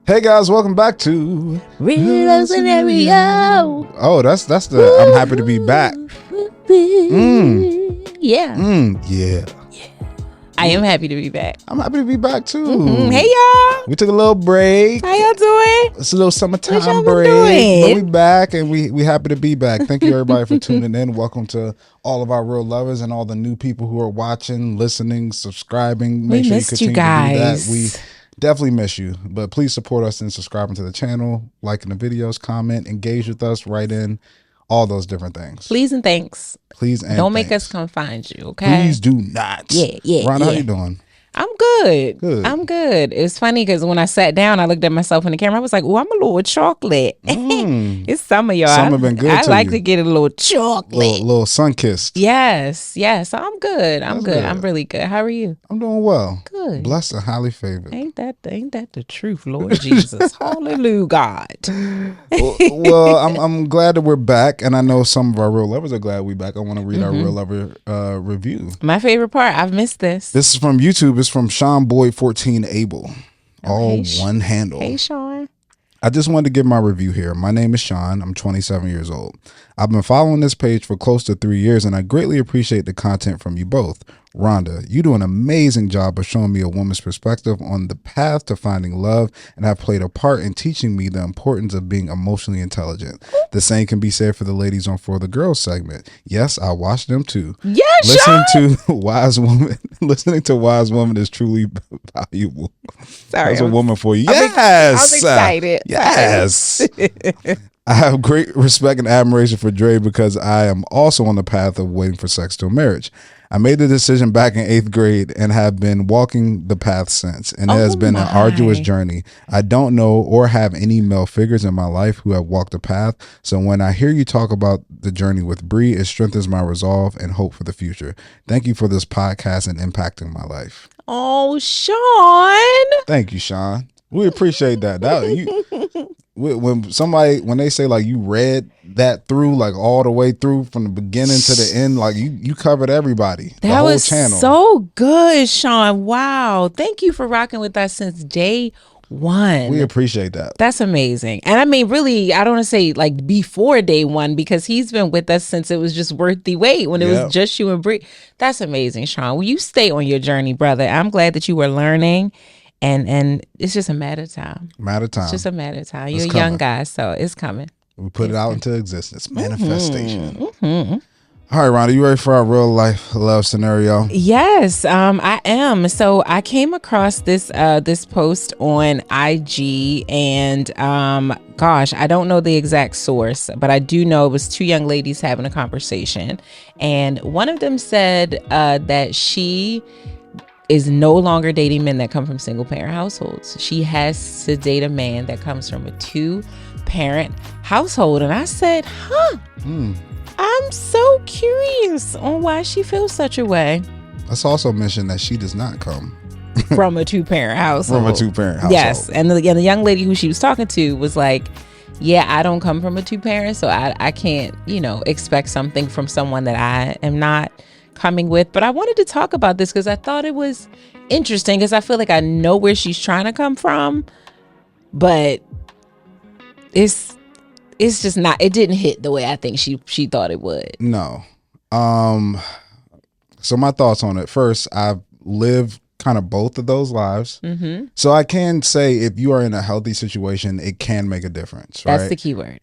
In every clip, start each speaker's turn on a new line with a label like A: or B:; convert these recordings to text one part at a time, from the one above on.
A: Hey guys, welcome back to
B: Real Scenario.
A: Oh, that's the I'm happy to be back.
B: Yeah. I am happy to be back.
A: I'm happy to be back too.
B: Hey y'all.
A: We took a little break.
B: How y'all doing?
A: It's a little summertime
B: What y'all
A: break.
B: been doing?
A: But we back and we happy to be back. Thank you everybody for tuning in. Welcome to all of our real lovers and all the new people who are watching, listening, subscribing. Make sure you
B: missed
A: continue
B: you
A: to do
B: guys.
A: that. We definitely miss you. But please support us in subscribing to the channel, liking the videos, comment, engage with us, write in, all those different things.
B: Please and thanks.
A: Please and
B: Don't make
A: thanks.
B: us come find you, okay?
A: Please do not.
B: Yeah.
A: Rhonda, how you doing?
B: I'm good.
A: Good.
B: I'm good. It's funny because when I sat down, I looked at myself in the camera. I was like, "Oh, I'm a little chocolate." It's summer, y'all.
A: Summer been good
B: I
A: to
B: like
A: you.
B: to get a little chocolate.
A: Little sun kissed.
B: Yes. So I'm good. I'm
A: That's
B: good.
A: good.
B: I'm really good. How are you?
A: I'm doing well.
B: Good.
A: Blessed and highly favored.
B: Ain't that the truth, Lord Jesus? Hallelujah, God.
A: Well, I'm glad that we're back, and I know some of our real lovers are glad we're back. I want to read our real lover review.
B: My favorite part. I've missed this.
A: This is from YouTube. It's from Sean Boyd 14 Abel. All
B: hey,
A: one handle.
B: Hey, Sean.
A: I just wanted to give my review here. My name is Sean. I'm 27 years old. I've been following this page for close to 3 years, and I greatly appreciate the content from you both. Rhonda, you do an amazing job of showing me a woman's perspective on the path to finding love and have played a part in teaching me the importance of being emotionally intelligent. The same can be said for the ladies on For the Girls segment. Yes, I watch them too.
B: Yes,
A: Listening to Wise Woman. Listening to Wise Woman is truly valuable.
B: Sorry,
A: That's a woman for you.
B: I
A: Yes.
B: was excited.
A: Yes. I have great respect and admiration for Dre because I am also on the path of waiting for sex till marriage. I made the decision back in 8th grade and have been walking the path since, and it has been an arduous journey. I don't know or have any male figures in my life who have walked the path, so when I hear you talk about the journey with Bree, it strengthens my resolve and hope for the future. Thank you for this podcast and impacting my life.
B: Oh, Sean.
A: Thank you, Sean. We appreciate that. When they say like you read that through, like all the way through from the beginning to the end, like you covered everybody.
B: That
A: the whole
B: was
A: channel.
B: so good, Sean. Wow. Thank you for rocking with us since day one.
A: We appreciate that.
B: That's amazing. And I mean, really, I don't want to say like before day one, because he's been with us since it was just worth the wait, when it was just you and Bree. That's amazing, Sean. Will you stay on your journey, brother? I'm glad that you were learning. And it's just a matter of time. It's just a matter of time. You're a young guy, so it's coming.
A: We put it out into existence. Manifestation. All right, Rhonda, you ready for our real life love scenario?
B: Yes, I am. So I came across this post on IG, and gosh, I don't know the exact source, but I do know it was two young ladies having a conversation, and one of them said that she is no longer dating men that come from single parent households. She has to date a man that comes from a 2-parent household. And I said, I'm so curious on why she feels such a way.
A: Let's also mention that she does not come
B: from a 2-parent household.
A: From a 2-parent household.
B: Yes. And the young lady who she was talking to was like, yeah, I don't come from a 2-parent, so I can't, expect something from someone that I am not coming with. But I wanted to talk about this because I thought it was interesting, because I feel like I know where she's trying to come from, but it's just not, it didn't hit the way I think she thought it would.
A: No. So my thoughts on it. First, I've lived kind of both of those lives. So I can say if you are in a healthy situation, it can make a difference, right?
B: That's the key word.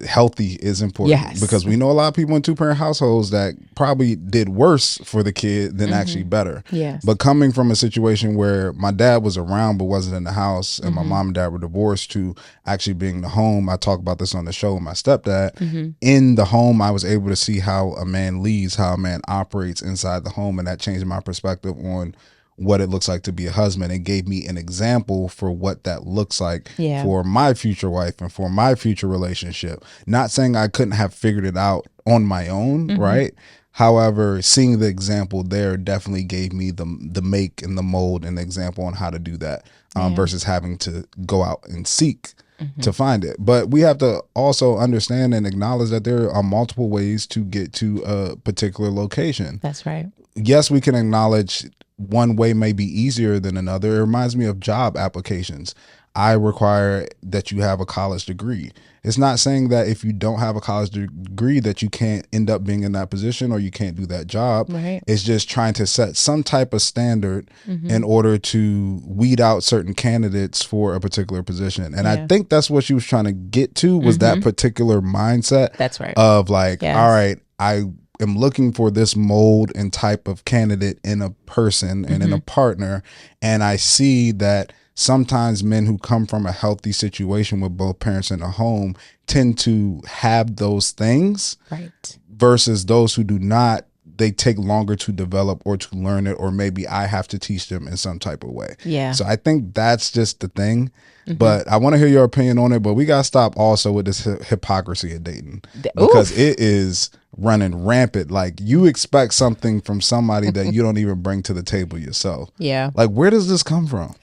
A: Healthy is important.
B: Yes.
A: Because we know a lot of people in 2-parent households that probably did worse for the kid than actually better.
B: Yes.
A: But coming from a situation where my dad was around but wasn't in the house, and my mom and dad were divorced, to actually being in the home, I talk about this on the show with my stepdad. In the home, I was able to see how a man leads, how a man operates inside the home, and that changed my perspective on what it looks like to be a husband. It gave me an example for what that looks like for my future wife and for my future relationship. Not saying I couldn't have figured it out on my own, right? However, seeing the example there definitely gave me the make and the mold and the example on how to do that, versus having to go out and seek to find it. But we have to also understand and acknowledge that there are multiple ways to get to a particular location.
B: That's right.
A: yes, we can acknowledge one way may be easier than another. It reminds me of job applications. I require that you have a college degree. It's not saying that if you don't have a college degree that you can't end up being in that position or you can't do that job.
B: Right.
A: It's just trying to set some type of standard in order to weed out certain candidates for a particular position. And I think that's what she was trying to get to, was that particular mindset.
B: That's right.
A: Of like, all right, I am looking for this mold and type of candidate in a person and in a partner. And I see that sometimes men who come from a healthy situation with both parents in a home tend to have those things,
B: right?
A: Versus those who do not. They take longer to develop or to learn it, or maybe I have to teach them in some type of way.
B: Yeah.
A: So I think that's just the thing. But I want to hear your opinion on it. But we got to stop also with this hypocrisy of dating, because it is running rampant. Like, you expect something from somebody that you don't even bring to the table yourself.
B: Yeah.
A: Like, where does this come from?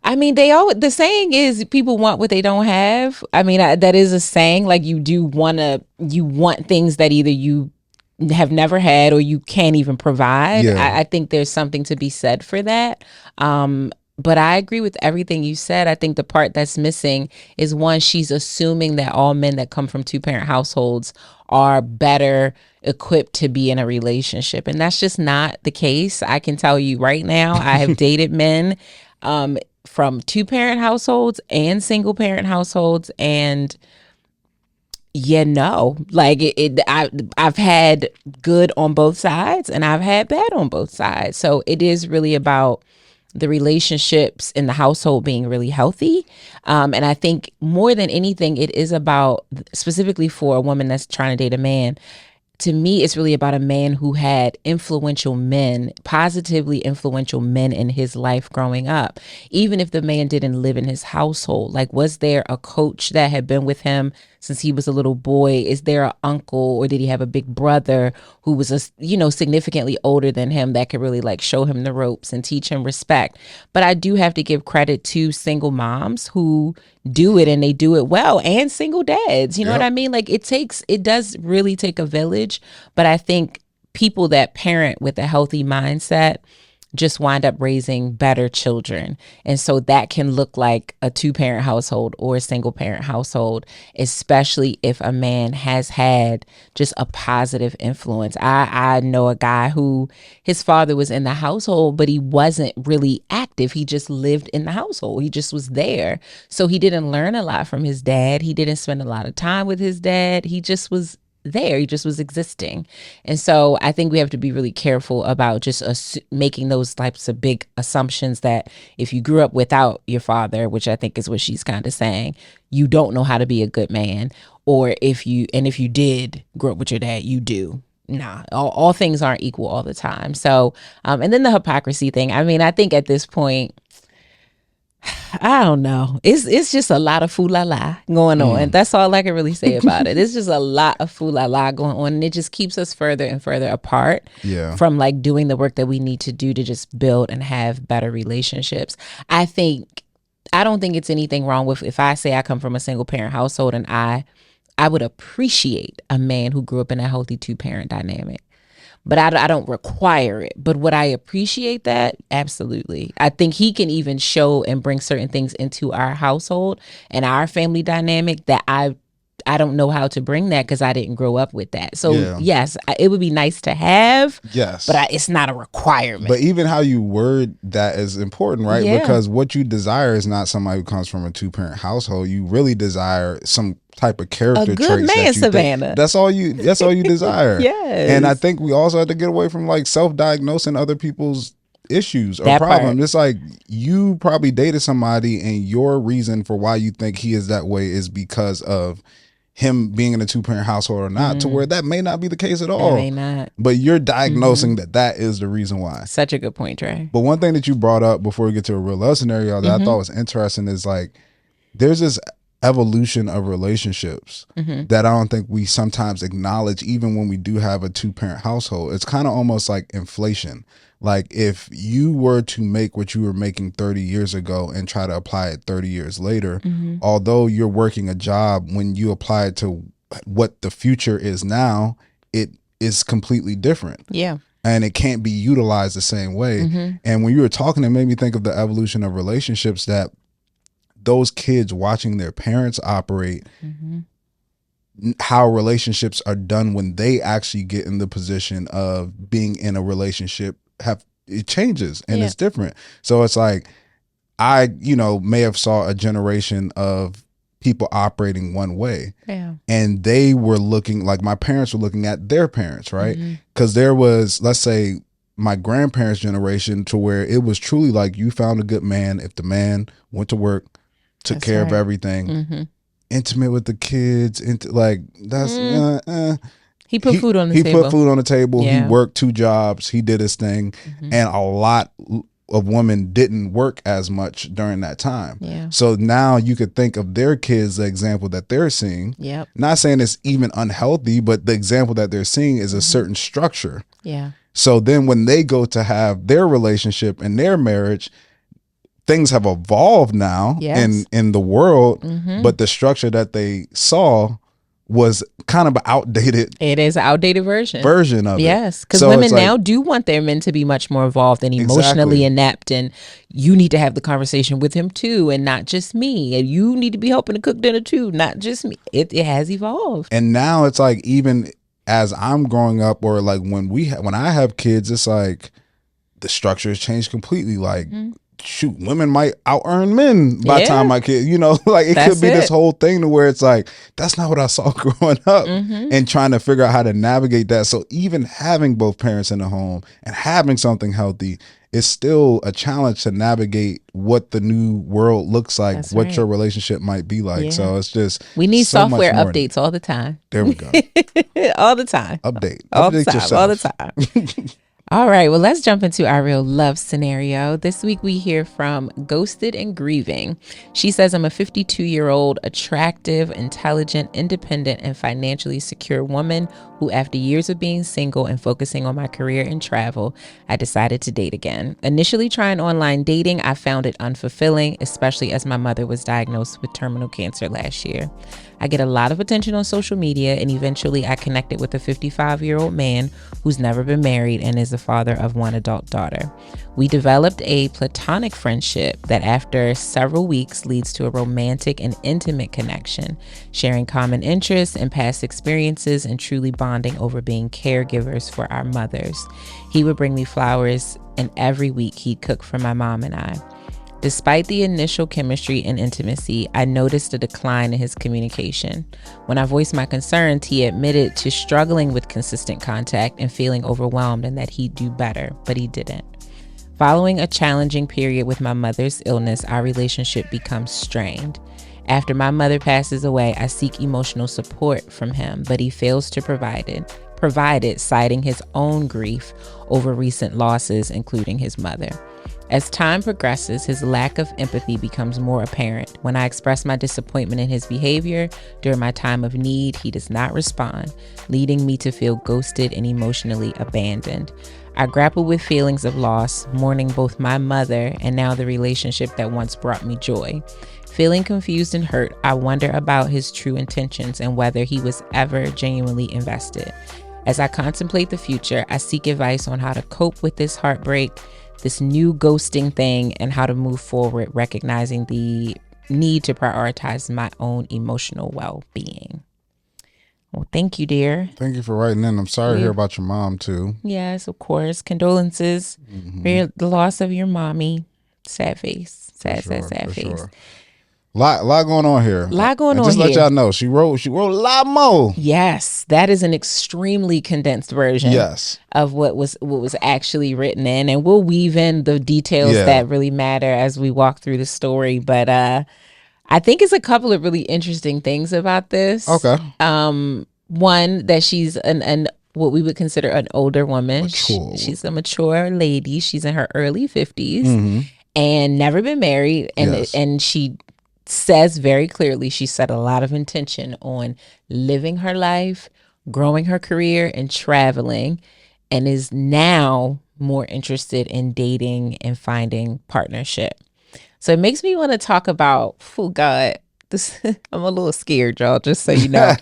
B: I mean, the saying is people want what they don't have. I mean, that is a saying. Like, you want things that either you have never had or you can't even provide.
A: Yeah.
B: I think there's something to be said for that. But I agree with everything you said. I think the part that's missing is, one, she's assuming that all men that come from 2-parent households are better equipped to be in a relationship. And that's just not the case. I can tell you right now, I have dated men from 2-parent households and single parent households, and like I've had good on both sides and I've had bad on both sides. So it is really about the relationships in the household being really healthy. And I think more than anything, it is about, specifically for a woman that's trying to date a man, to me, it's really about a man who had influential men, positively influential men in his life growing up. Even if the man didn't live in his household, like, was there a coach that had been with him since he was a little boy? Is there an uncle, or did he have a big brother who was significantly older than him that could really like show him the ropes and teach him respect? But I do have to give credit to single moms who do it, and they do it well, and single dads. You know what I mean? Like, it does really take a village. But I think people that parent with a healthy mindset just wind up raising better children. And so that can look like a 2-parent household or a single parent household, especially if a man has had just a positive influence. I know a guy who, his father was in the household, but he wasn't really active. He just lived in the household. He just was there. So he didn't learn a lot from his dad. He didn't spend a lot of time with his dad. He just was there. He just was existing. And so I think we have to be really careful about just making those types of big assumptions that if you grew up without your father, which I think is what she's kind of saying, you don't know how to be a good man. Or if you did grow up with your dad, you do. Nah, all things aren't equal all the time. So, and then the hypocrisy thing. I mean, I think at this point, I don't know. It's just a lot of foo-la-la going on. That's all I can really say about it. It's just a lot of foo-la-la going on, and it just keeps us further and further apart from like doing the work that we need to do to just build and have better relationships. I don't think it's anything wrong with, if I say I come from a single parent household, and I would appreciate a man who grew up in a healthy 2-parent dynamic. But I don't require it. But would I appreciate that? Absolutely. I think he can even show and bring certain things into our household and our family dynamic that I don't know how to bring that because I didn't grow up with that. So yes, it would be nice to have.
A: Yes.
B: But it's not a requirement.
A: But even how you word that is important, right?
B: Yeah.
A: Because what you desire is not somebody who comes from a 2-parent household. You really desire some type of character
B: a good
A: traits.
B: Man,
A: that you
B: Savannah.
A: Think, that's all you desire.
B: Yes.
A: And I think we also have to get away from like self-diagnosing other people's issues or problems. It's like you probably dated somebody and your reason for why you think he is that way is because of him being in a 2-parent household or not, to where that may not be the case at all.
B: It may not.
A: But you're diagnosing that is the reason why.
B: Such a good point, Trey.
A: But one thing that you brought up before we get to a real love scenario that I thought was interesting is like there's this evolution of relationships that I don't think we sometimes acknowledge even when we do have a 2-parent household. It's kind of almost like inflation. Like if you were to make what you were making 30 years ago and try to apply it 30 years later, although you're working a job, when you apply it to what the future is now, it is completely different.
B: Yeah.
A: and it can't be utilized the same way. And when you were talking, it made me think of the evolution of relationships, that those kids watching their parents operate, how relationships are done when they actually get in the position of being in a relationship, it changes and it's different. So it's like, I, may have saw a generation of people operating one way, and they were looking, like my parents were looking at their parents, right? Because there was, let's say, my grandparents' generation, to where it was truly like, you found a good man if the man went to work, took care of everything, intimate with the kids,
B: he put food on the table.
A: He put food on the table. He worked 2 jobs. He did his thing, and a lot of women didn't work as much during that time. So now you could think of their kids, the example that they're seeing. Not saying it's even unhealthy, but the example that they're seeing is a certain structure. So then when they go to have their relationship and their marriage, things have evolved now in the world, but the structure that they saw was kind of an outdated.
B: It is an outdated version
A: of it.
B: Yes, because women now do want their men to be much more involved and emotionally inept, and you need to have the conversation with him too, and not just me. And you need to be helping to cook dinner too, not just me. It has evolved.
A: And now it's like, even as I'm growing up, or like when I have kids, it's like the structure has changed completely. Like, shoot, women might out earn men by the time my kid, like it could be this whole thing to where it's like, that's not what I saw growing up, and trying to figure out how to navigate that. So even having both parents in the home and having something healthy is still a challenge to navigate what the new world looks like, what your relationship might be like. So it's just,
B: we need software updates all the time.
A: There we go.
B: All the time.
A: Update
B: yourself. All the time. All right, well, let's jump into our real love scenario. This week we hear from Ghosted and Grieving. She says, I'm a 52-year-old, attractive, intelligent, independent, and financially secure woman who, after years of being single and focusing on my career and travel, I decided to date again. Initially trying online dating, I found it unfulfilling, especially as my mother was diagnosed with terminal cancer last year. I get a lot of attention on social media, and eventually I connected with a 55-year-old man who's never been married and is the father of one adult daughter. We developed a platonic friendship that after several weeks leads to a romantic and intimate connection, sharing common interests and past experiences and truly bonding over being caregivers for our mothers. He would bring me flowers, and every week he'd cook for my mom and I. Despite the initial chemistry and intimacy, I noticed a decline in his communication. When I voiced my concerns, he admitted to struggling with consistent contact and feeling overwhelmed, and that he'd do better, but he didn't. Following a challenging period with my mother's illness, our relationship becomes strained. After my mother passes away, I seek emotional support from him, but he fails to provide it, citing his own grief over recent losses, including his mother. As time progresses, his lack of empathy becomes more apparent. When I express my disappointment in his behavior during my time of need, he does not respond, leading me to feel ghosted and emotionally abandoned. I grapple with feelings of loss, mourning both my mother and now the relationship that once brought me joy. Feeling confused and hurt, I wonder about his true intentions and whether he was ever genuinely invested. As I contemplate the future, I seek advice on how to cope with this heartbreak, this new ghosting thing, and how to move forward, recognizing the need to prioritize my own emotional well-being. Well, thank you, dear.
A: Thank you for writing in. I'm sorry to hear about your mom, too.
B: Yes, of course. Condolences for the loss of your mommy. Sad face. Sad face.
A: Sure. Lot going on here.
B: Just
A: let y'all know, she wrote a lot more.
B: Yes, that is an extremely condensed version. Of what was actually written in, and we'll weave in the details that really matter as we walk through the story. But I think it's a couple of really interesting things about this.
A: Okay.
B: One, that she's an what we would consider an older woman. She's a mature lady. She's in her early 50s and never been married, and she says very clearly she set a lot of intention on living her life, growing her career, and traveling, and is now more interested in dating and finding partnership. So it makes me want to talk about, oh God, this I'm a little scared, y'all, just so you know.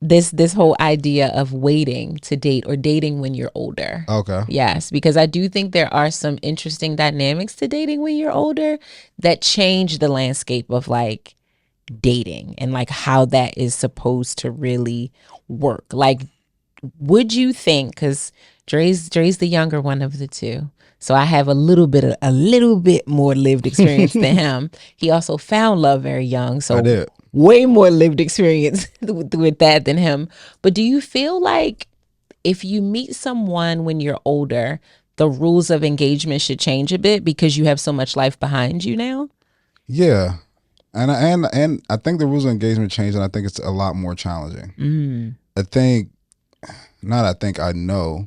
B: this whole idea of waiting to date or dating when you're older.
A: Okay.
B: Yes, because I do think there are some interesting dynamics to dating when you're older that change the landscape of like dating and like how that is supposed to really work. Like, would you think, because Dre's the younger one of the two, so I have a little bit more lived experience than him. He also found love very young, so
A: I did.
B: Way more lived experience with that than him. But do you feel like if you meet someone when you're older, the rules of engagement should change a bit because you have so much life behind you now?
A: Yeah. And I think the rules of engagement change, and I think it's a lot more challenging. I know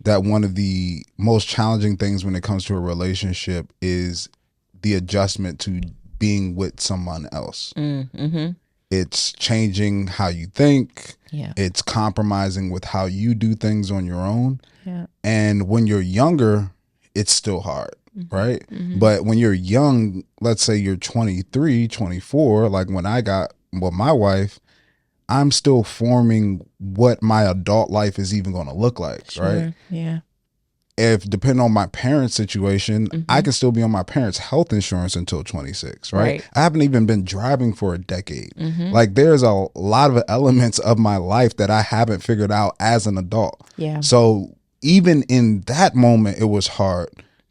A: that one of the most challenging things when it comes to a relationship is the adjustment to being with someone else. It's changing how you think.
B: Yeah.
A: It's compromising with how you do things on your own.
B: Yeah.
A: And when you're younger, it's still hard, right? But when you're young, let's say you're 23, 24, like when I got with my wife, I'm still forming what my adult life is even going to look like, right?
B: Yeah.
A: If depending on my parents' situation, I can still be on my parents' health insurance until 26, right? I haven't even been driving for a decade. Like there's a lot of elements of my life that I haven't figured out as an adult.
B: Yeah.
A: So even in that moment, it was hard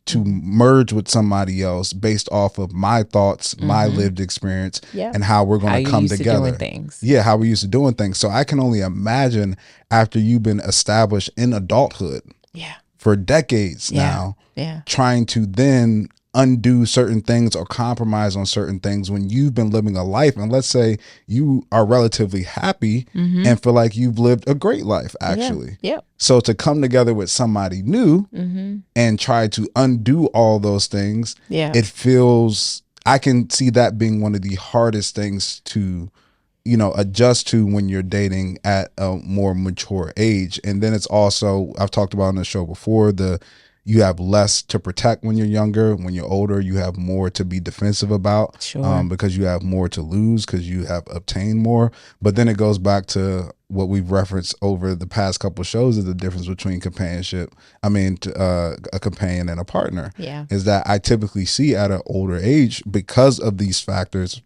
A: to merge with somebody else based off of my thoughts, my lived experience, and how we're going to come together. Yeah, how we used to doing things. So I can only imagine after you've been established in adulthood.
B: Yeah.
A: For decades now, trying to then undo certain things or compromise on certain things when you've been living a life. And let's say you are relatively happy and feel like you've lived a great life, actually.
B: Yeah.
A: So to come together with somebody new and try to undo all those things, it feels, I can see that being one of the hardest things to adjust to when you're dating at a more mature age. And then it's also, I've talked about on the show before, you have less to protect when you're younger. When you're older, you have more to be defensive about because you have more to lose because you have obtained more. But then it goes back to what we've referenced over the past couple of shows is the difference between a companion and a partner. Is that I typically see at an older age because of these factors,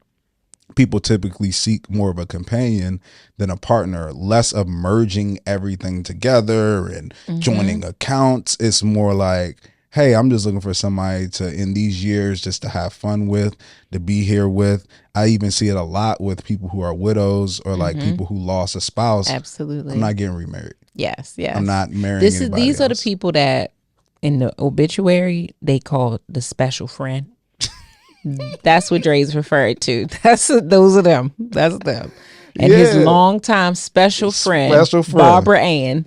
A: people typically seek more of a companion than a partner, less of merging everything together and joining accounts. It's more like, hey, I'm just looking for somebody to, in these years, just to have fun with, to be here with. I even see it a lot with people who are widows or like people who lost a spouse.
B: Absolutely.
A: I'm not getting remarried.
B: Yes.
A: I'm not marrying anybody
B: These
A: else.
B: are the people that in the obituary, they call the special friend. That's what Dre's referred to. Those are them. That's them. And his longtime special friend, Barbara Ann.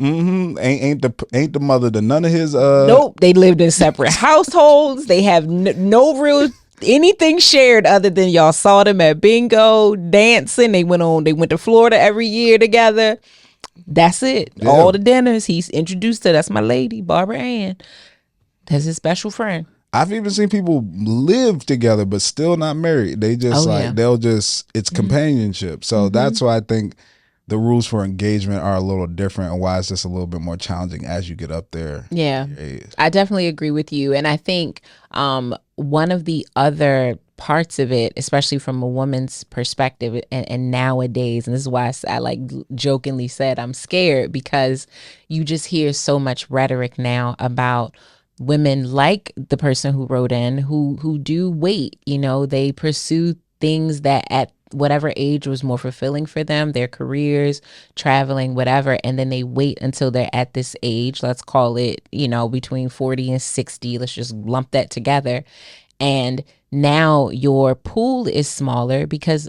A: Ain't the mother to none of his.
B: Nope. They lived in separate households. They have no real anything shared other than y'all saw them at bingo, dancing. They went to Florida every year together. That's it. Yeah. All the dinners. He's introduced her. That's my lady, Barbara Ann. That's his special friend.
A: I've even seen people live together but still not married. They just it's companionship. So that's why I think the rules for engagement are a little different and why it's just a little bit more challenging as you get up there.
B: Yeah, I definitely agree with you. And I think one of the other parts of it, especially from a woman's perspective and nowadays, and this is why I like jokingly said I'm scared, because you just hear so much rhetoric now about women like the person who wrote in who do wait, they pursue things that at whatever age was more fulfilling for them, their careers, traveling, whatever, and then they wait until they're at this age, let's call it, between 40 and 60, let's just lump that together. And now your pool is smaller because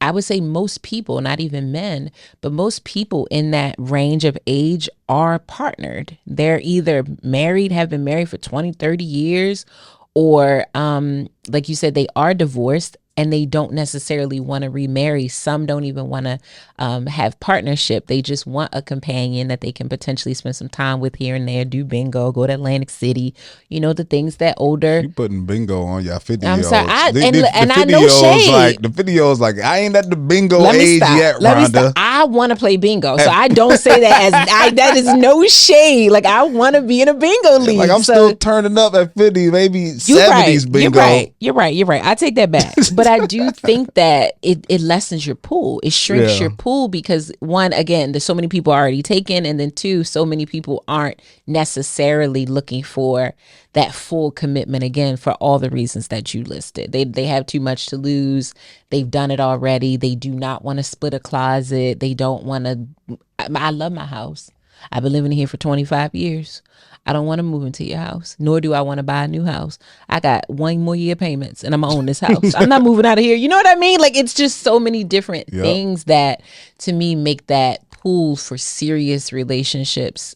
B: I would say most people, not even men, but most people in that range of age are partnered. They're either married, have been married for 20, 30 years, or like you said, they are divorced. and they don't necessarily want to remarry. Some don't even want to have partnership. They just want a companion that they can potentially spend some time with here and there, do bingo, go to Atlantic City, the things that older.
A: You putting bingo on your 50-year-olds.
B: I'm sorry,
A: and
B: I know shade.
A: The 50-years like, I ain't at the bingo age yet, Rhonda.
B: I want to play bingo, so I don't say that that is no shade. Like, I want to be in a bingo league.
A: Like, I'm still turning up at 50, maybe 70s bingo.
B: You're right. I take that back. But I do think that it lessens your pool. It shrinks your pool because, one, again, there's so many people already taken, and then two, so many people aren't necessarily looking for that full commitment, again, for all the reasons that you listed. They have too much to lose. They've done it already. They do not want to split a closet. They don't want to. I love my house. I've been living here for 25 years. I don't want to move into your house, nor do I want to buy a new house. I got 1 more year payments and I'm going to own this house. I'm not moving out of here. You know what I mean? Like, it's just so many different things that, to me, make that pool for serious relationships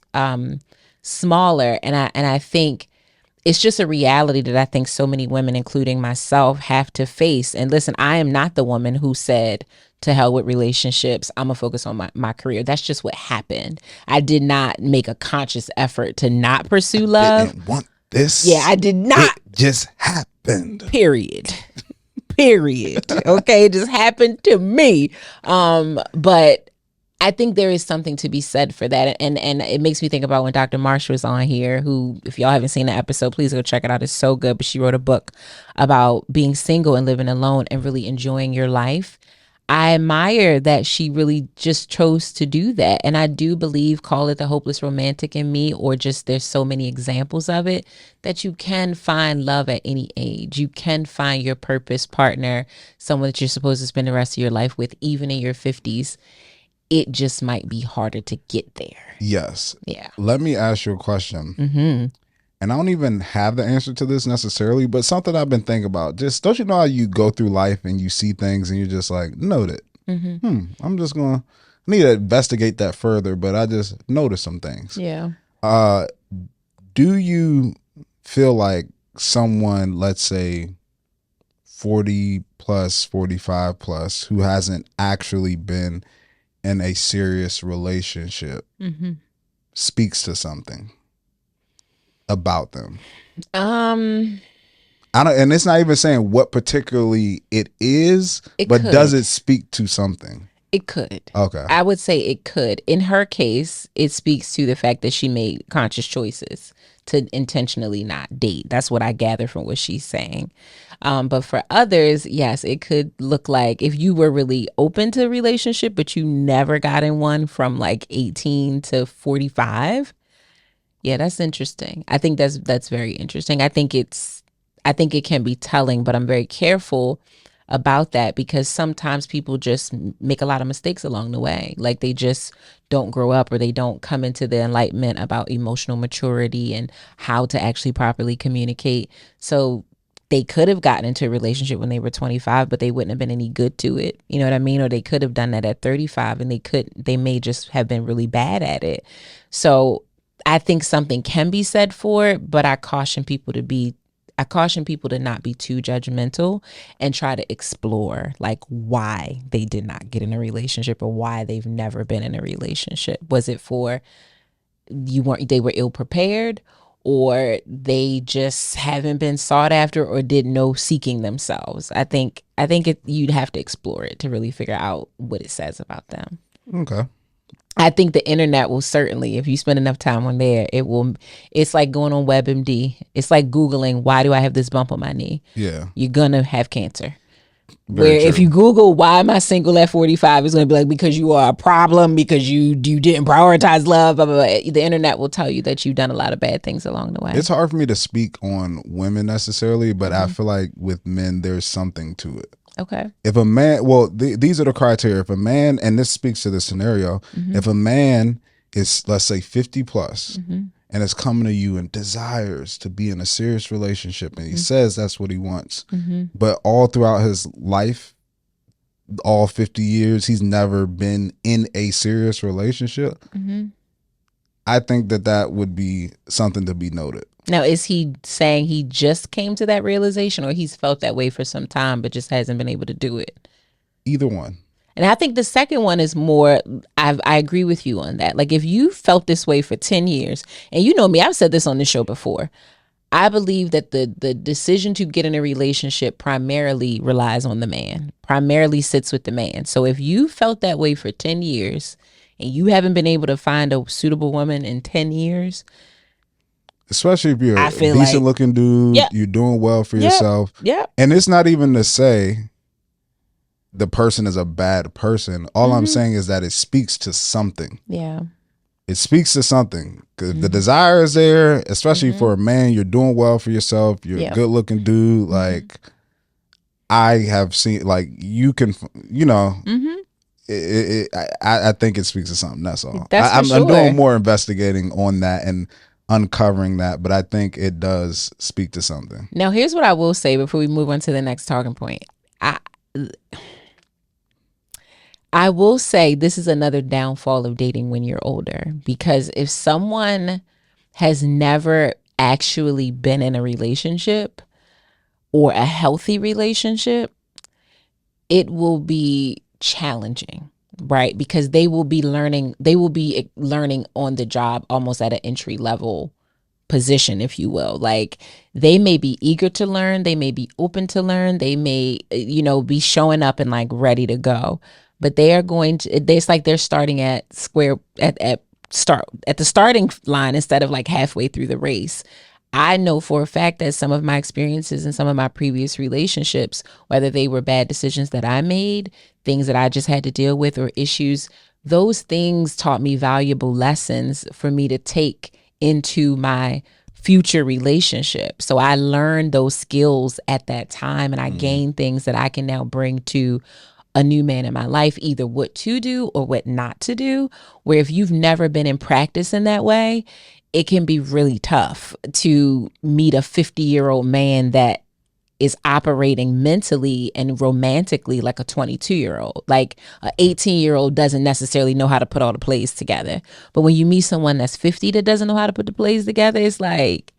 B: smaller. And I think it's just a reality that I think so many women, including myself, have to face. And listen, I am not the woman who said, to hell with relationships, I'm gonna focus on my career. That's just what happened. I did not make a conscious effort to not pursue love.
A: Didn't want this.
B: Yeah, I did not.
A: It just happened.
B: Period. Okay, it just happened to me. But I think there is something to be said for that. And it makes me think about when Dr. Marsh was on here, who, if y'all haven't seen the episode, please go check it out. It's so good. But she wrote a book about being single and living alone and really enjoying your life. I admire that she really just chose to do that. And I do believe, call it the hopeless romantic in me, or just there's so many examples of it, that you can find love at any age. You can find your purpose partner, someone that you're supposed to spend the rest of your life with, even in your 50s. It just might be harder to get there.
A: Yes.
B: Yeah.
A: Let me ask you a question.
B: Mm-hmm.
A: And I don't even have the answer to this necessarily, but something I've been thinking about. Just, don't you know how you go through life and you see things and you're just like, note it.
B: Mm-hmm.
A: I'm just going to need to investigate that further, but I just noticed some things.
B: Yeah.
A: Do you feel like someone, let's say 40 plus, 45 plus, who hasn't actually been in a serious relationship speaks to something about them? I don't, and it's not even saying what particularly it is, but does it speak to something?
B: It could.
A: Okay.
B: I would say it could. In her case, it speaks to the fact that she made conscious choices to intentionally not date. That's what I gather from what she's saying. But for others, yes, it could look like if you were really open to a relationship, but you never got in one from like 18 to 45. Yeah, that's interesting. I think that's very interesting. I think it can be telling, but I'm very careful about that because sometimes people just make a lot of mistakes along the way. Like, they just don't grow up, or they don't come into the enlightenment about emotional maturity and how to actually properly communicate. So they could have gotten into a relationship when they were 25, but they wouldn't have been any good to it. You know what I mean? Or they could have done that at 35 and they may just have been really bad at it. So I think something can be said for it, but I caution people to not be too judgmental and try to explore like why they did not get in a relationship or why they've never been in a relationship. Was it for they were ill prepared, or they just haven't been sought after, or did no seeking themselves? I think you'd have to explore it to really figure out what it says about them.
A: Okay.
B: I think the internet will certainly, if you spend enough time on there, it's like going on WebMD. It's like Googling, why do I have this bump on my knee? Yeah. You're going to have cancer. Where if you Google, why am I single at 45, it's going to be like, because you are a problem, because you didn't prioritize love, blah, blah, blah. The internet will tell you that you've done a lot of bad things along the way.
A: It's hard for me to speak on women necessarily, but I feel like with men, there's something to it.
B: Okay.
A: If a man, these are the criteria. If a man, and this speaks to the scenario, if a man is, let's say 50 plus, and is coming to you and desires to be in a serious relationship, and he says that's what he wants, but all throughout his life, all 50 years, he's never been in a serious relationship, I think that would be something to be noted.
B: Now, is he saying he just came to that realization, or he's felt that way for some time but just hasn't been able to do it?
A: Either one.
B: And I think the second one is more, I agree with you on that. Like, if you felt this way for 10 years, and you know me, I've said this on the show before, I believe that the decision to get in a relationship primarily relies on the man, primarily sits with the man. So if you felt that way for 10 years and you haven't been able to find a suitable woman in 10 years,
A: especially if you're a decent looking dude, you're doing well for yourself.
B: Yeah.
A: And it's not even to say the person is a bad person. All I'm saying is that it speaks to something.
B: Yeah.
A: It speaks to something. Because the desire is there, especially for a man. You're doing well for yourself. You're a good looking dude. Like, I have seen, like, you can, you know, I think it speaks to something. That's all. I'm doing more investigating on that and uncovering that, but I think it does speak to something.
B: Now, here's what I will say before we move on to the next talking point. I will say this is another downfall of dating when you're older, because if someone has never actually been in a relationship or a healthy relationship, it will be challenging, right? Because they will be learning on the job, almost at an entry level position, if you will. Like, they may be eager to learn, they may be open to learn, they may, be showing up and like ready to go. But they are going to, it's like they're starting at the starting line instead of like halfway through the race. I know for a fact that some of my experiences and some of my previous relationships, whether they were bad decisions that I made, things that I just had to deal with, or issues, those things taught me valuable lessons for me to take into my future relationship. So I learned those skills at that time, and I gained things that I can now bring to a new man in my life, either what to do or what not to do. Where if you've never been in practice in that way, it can be really tough to meet a 50-year-old man that is operating mentally and romantically like a 22-year-old. Like, an 18-year-old doesn't necessarily know how to put all the plays together. But when you meet someone that's 50 that doesn't know how to put the plays together, it's like,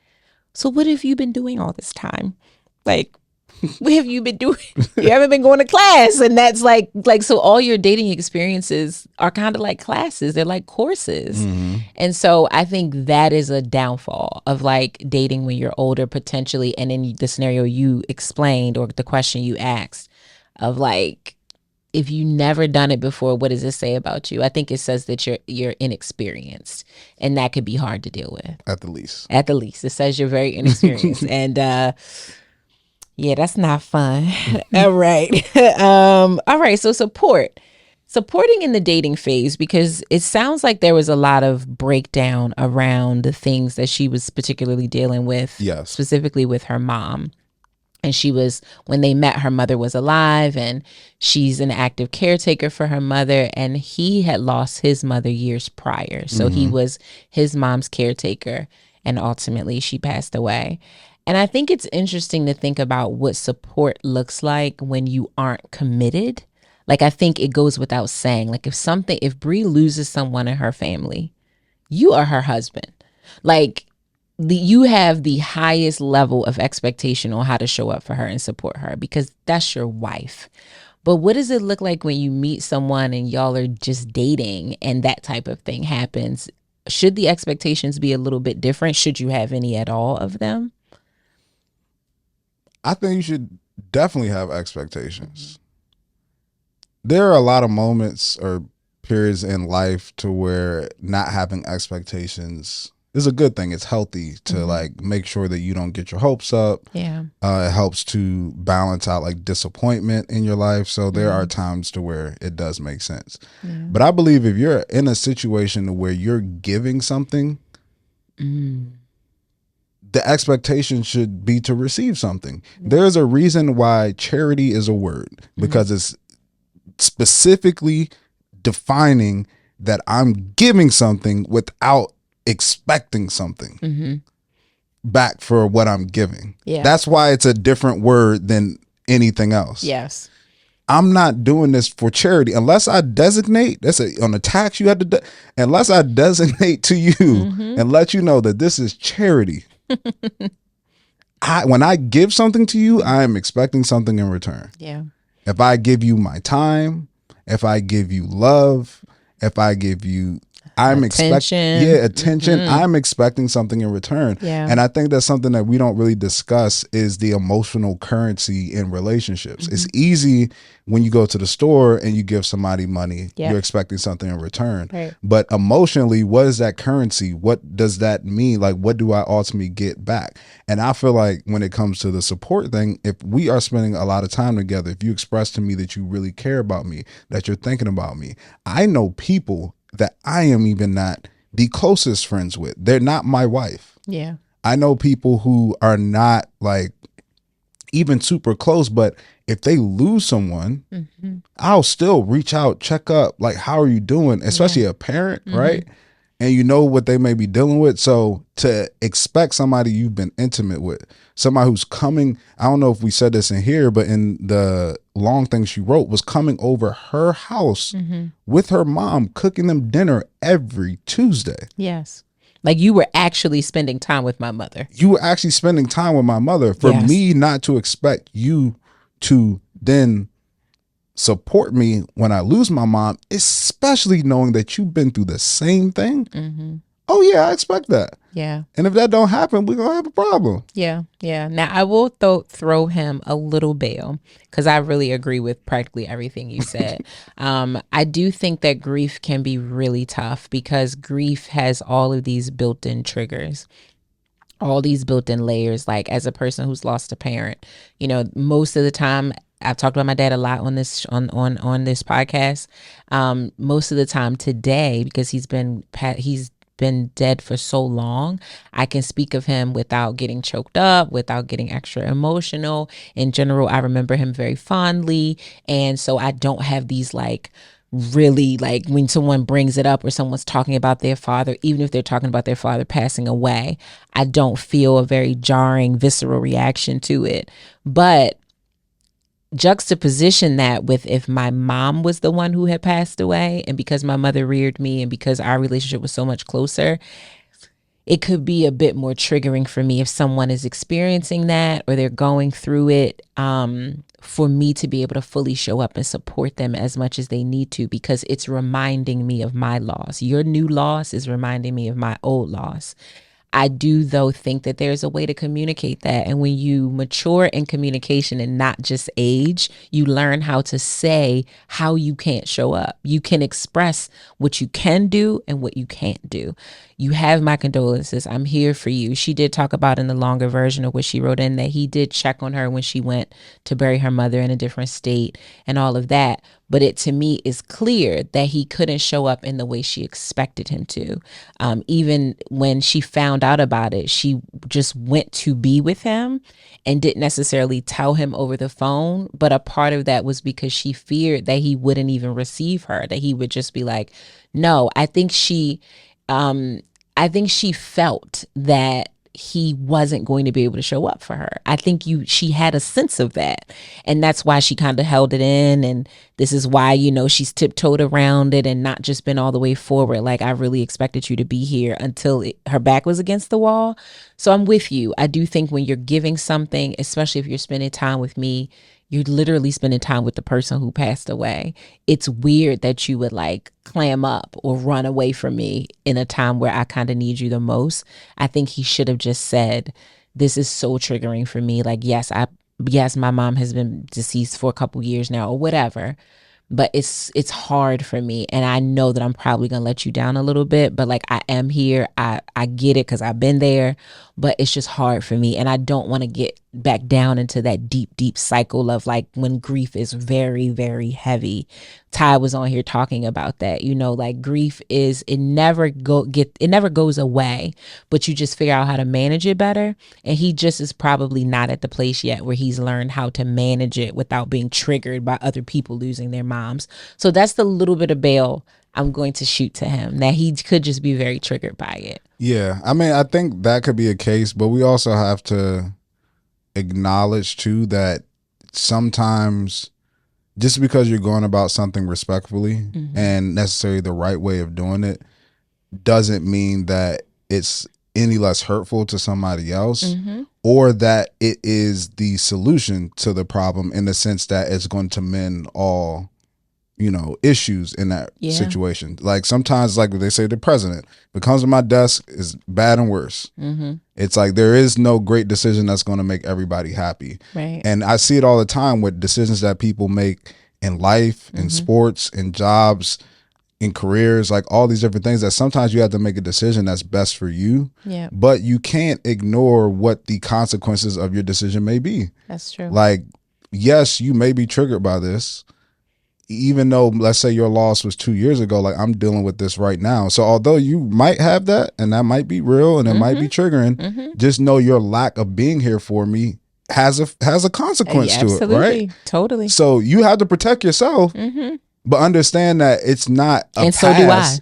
B: so what have you been doing all this time? Like, what have you been doing? You haven't been going to class. And that's like, so all your dating experiences are kind of like classes. They're like courses. And so I think that is a downfall of like dating when you're older, potentially. And in the scenario you explained, or the question you asked, of like, if you never done it before, what does it say about you? I think it says that you're inexperienced, and that could be hard to deal with.
A: At the least,
B: it says you're very inexperienced. And yeah, that's not fun. All right. All right. So supporting in the dating phase, because it sounds like there was a lot of breakdown around the things that she was particularly dealing with, specifically with her mom. And when they met, her mother was alive, and she's an active caretaker for her mother. And he had lost his mother years prior. So he was his mom's caretaker, and ultimately she passed away. And I think it's interesting to think about what support looks like when you aren't committed. Like, I think it goes without saying, like, if Bree loses someone in her family, you are her husband. Like, you have the highest level of expectation on how to show up for her and support her, because that's your wife. But what does it look like when you meet someone and y'all are just dating and that type of thing happens? Should the expectations be a little bit different? Should you have any at all of them?
A: I think you should definitely have expectations. There are a lot of moments or periods in life to where not having expectations is a good thing. It's healthy to like make sure that you don't get your hopes up.
B: Yeah.
A: It helps to balance out like disappointment in your life. So there are times to where it does make sense. Yeah. But I believe if you're in a situation where you're giving something, the expectation should be to receive something. There's a reason why charity is a word, because it's specifically defining that I'm giving something without expecting something back for what I'm giving. Yeah. That's why it's a different word than anything else.
B: Yes.
A: I'm not doing this for charity unless I designate, on the tax you have to, unless I designate to you and let you know that this is charity. When I give something to you, I am expecting something in return.
B: Yeah.
A: If I give you my time, if I give you love, if I give you
B: Attention.
A: attention. I'm expecting something in return.
B: Yeah.
A: And I think that's something that we don't really discuss is the emotional currency in relationships. It's easy when you go to the store and you give somebody money, you're expecting something in return.
B: Right.
A: But emotionally, what is that currency? What does that mean? Like, what do I ultimately get back? And I feel like when it comes to the support thing, if we are spending a lot of time together, if you express to me that you really care about me, that you're thinking about me, I know people that I am even not the closest friends with. They're not my wife.
B: Yeah.
A: I know people who are not like even super close, but if they lose someone, I'll still reach out, check up, like, how are you doing? Especially a parent, right? And you know what they may be dealing with. So to expect somebody you've been intimate with, somebody who's coming, I don't know if we said this in here, but in the long thing she wrote, was coming over her house with her mom, cooking them dinner every Tuesday.
B: Yes. Like, you were actually spending time with my mother.
A: You were actually spending time with my mother. For me not to expect you to then support me when I lose my mom, especially knowing that you've been through the same thing. Oh yeah, I expect that.
B: Yeah.
A: And if that don't happen, we're gonna have a problem.
B: Yeah. Yeah. Now I will throw him a little bail because I really agree with practically everything you said. I do think that grief can be really tough because grief has all of these built-in triggers, all these built-in layers. Like, as a person who's lost a parent, you know, most of the time, I've talked about my dad a lot on this on this podcast. Most of the time today, because he's been dead for so long, I can speak of him without getting choked up, without getting extra emotional. In general, I remember him very fondly, and so I don't have these like really, like, when someone brings it up or someone's talking about their father, even if they're talking about their father passing away, I don't feel a very jarring, visceral reaction to it. But juxtaposition that with if my mom was the one who had passed away, and because my mother reared me and because our relationship was so much closer, it could be a bit more triggering for me if someone is experiencing that or they're going through it, for me to be able to fully show up and support them as much as they need to, because it's reminding me of my loss. Your new loss is reminding me of my old loss. I do, though, think that there's a way to communicate that. And when you mature in communication and not just age, you learn how to say how you can't show up. You can express what you can do and what you can't do. You have my condolences. I'm here for you. She did talk about in the longer version of what she wrote in that he did check on her when she went to bury her mother in a different state and all of that. But it, to me, is clear that he couldn't show up in the way she expected him to. Even when she found out about it, she just went to be with him and didn't necessarily tell him over the phone. But a part of that was because she feared that he wouldn't even receive her, that he would just be like, no. I think she felt that he wasn't going to be able to show up for her. I think she had a sense of that. And that's why she kind of held it in. And this is why, you know, she's tiptoed around it and not just been all the way forward. Like, I really expected you to be here until her back was against the wall. So I'm with you. I do think when you're giving something, especially if you're spending time with me, you're literally spending time with the person who passed away. It's weird that you would like clam up or run away from me in a time where I kind of need you the most. I think he should have just said, this is so triggering for me. Like, yes, my mom has been deceased for a couple years now or whatever, but it's hard for me. And I know that I'm probably going to let you down a little bit, but like, I am here. I get it because I've been there, but it's just hard for me. And I don't want to get back down into that deep cycle of like when grief is very, very heavy. Ty was on here talking about that, you know, like grief it never goes away, but you just figure out how to manage it better. And he just is probably not at the place yet where he's learned how to manage it without being triggered by other people losing their moms. So that's the little bit of bail I'm going to shoot to him, that he could just be very triggered by it.
A: Yeah. I mean, I think that could be a case, but we also have to acknowledge too that sometimes just because you're going about something respectfully and necessarily the right way of doing it doesn't mean that it's any less hurtful to somebody else, or that it is the solution to the problem in the sense that it's going to mend all, issues in that situation. Like sometimes, like they say, the president, if it comes to my desk, is bad and worse. It's like there is no great decision that's going to make everybody happy.
B: Right.
A: And I see it all the time with decisions that people make in life, in sports, in jobs, in careers, like all these different things, that sometimes you have to make a decision that's best for you.
B: Yeah.
A: But you can't ignore what the consequences of your decision may be.
B: That's true.
A: Like, yes, you may be triggered by this, even though, let's say your loss was 2 years ago, like I'm dealing with this right now. So although you might have that, and that might be real, and it might be triggering, just know your lack of being here for me has a consequence to it, right?
B: Totally.
A: So you have to protect yourself, but understand that it's not a
B: and
A: pass.
B: So do I.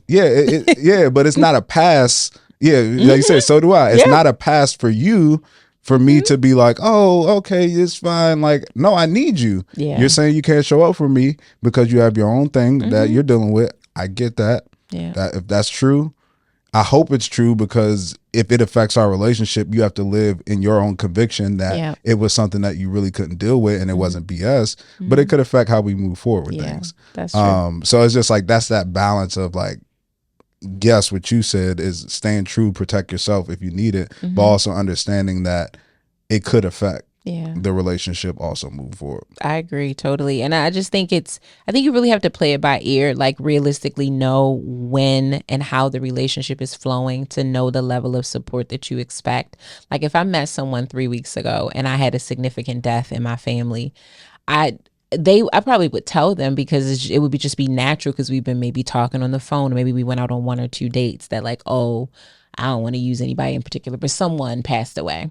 A: Yeah, but it's not a pass. Yeah, like you said, so do I. It's not a pass for you, for me to be like, oh, okay, it's fine. Like, no, I need you.
B: Yeah.
A: You're saying you can't show up for me because you have your own thing that you're dealing with. I get that.
B: Yeah.
A: That if that's true, I hope it's true, because if it affects our relationship, you have to live in your own conviction that it was something that you really couldn't deal with and it wasn't BS, but it could affect how we move forward with things.
B: That's true.
A: So it's just like, that's that balance of like, yes, what you said is staying true, protect yourself if you need it, but also understanding that it could affect the relationship also move forward.
B: I agree totally. And I just think I think you really have to play it by ear, like realistically know when and how the relationship is flowing to know the level of support that you expect. Like if I met someone 3 weeks ago and I had a significant death in my family, I probably would tell them, because it would just be natural, because we've been maybe talking on the phone, or maybe we went out on 1 or 2 dates, that like, oh, I don't want to use anybody in particular, but someone passed away.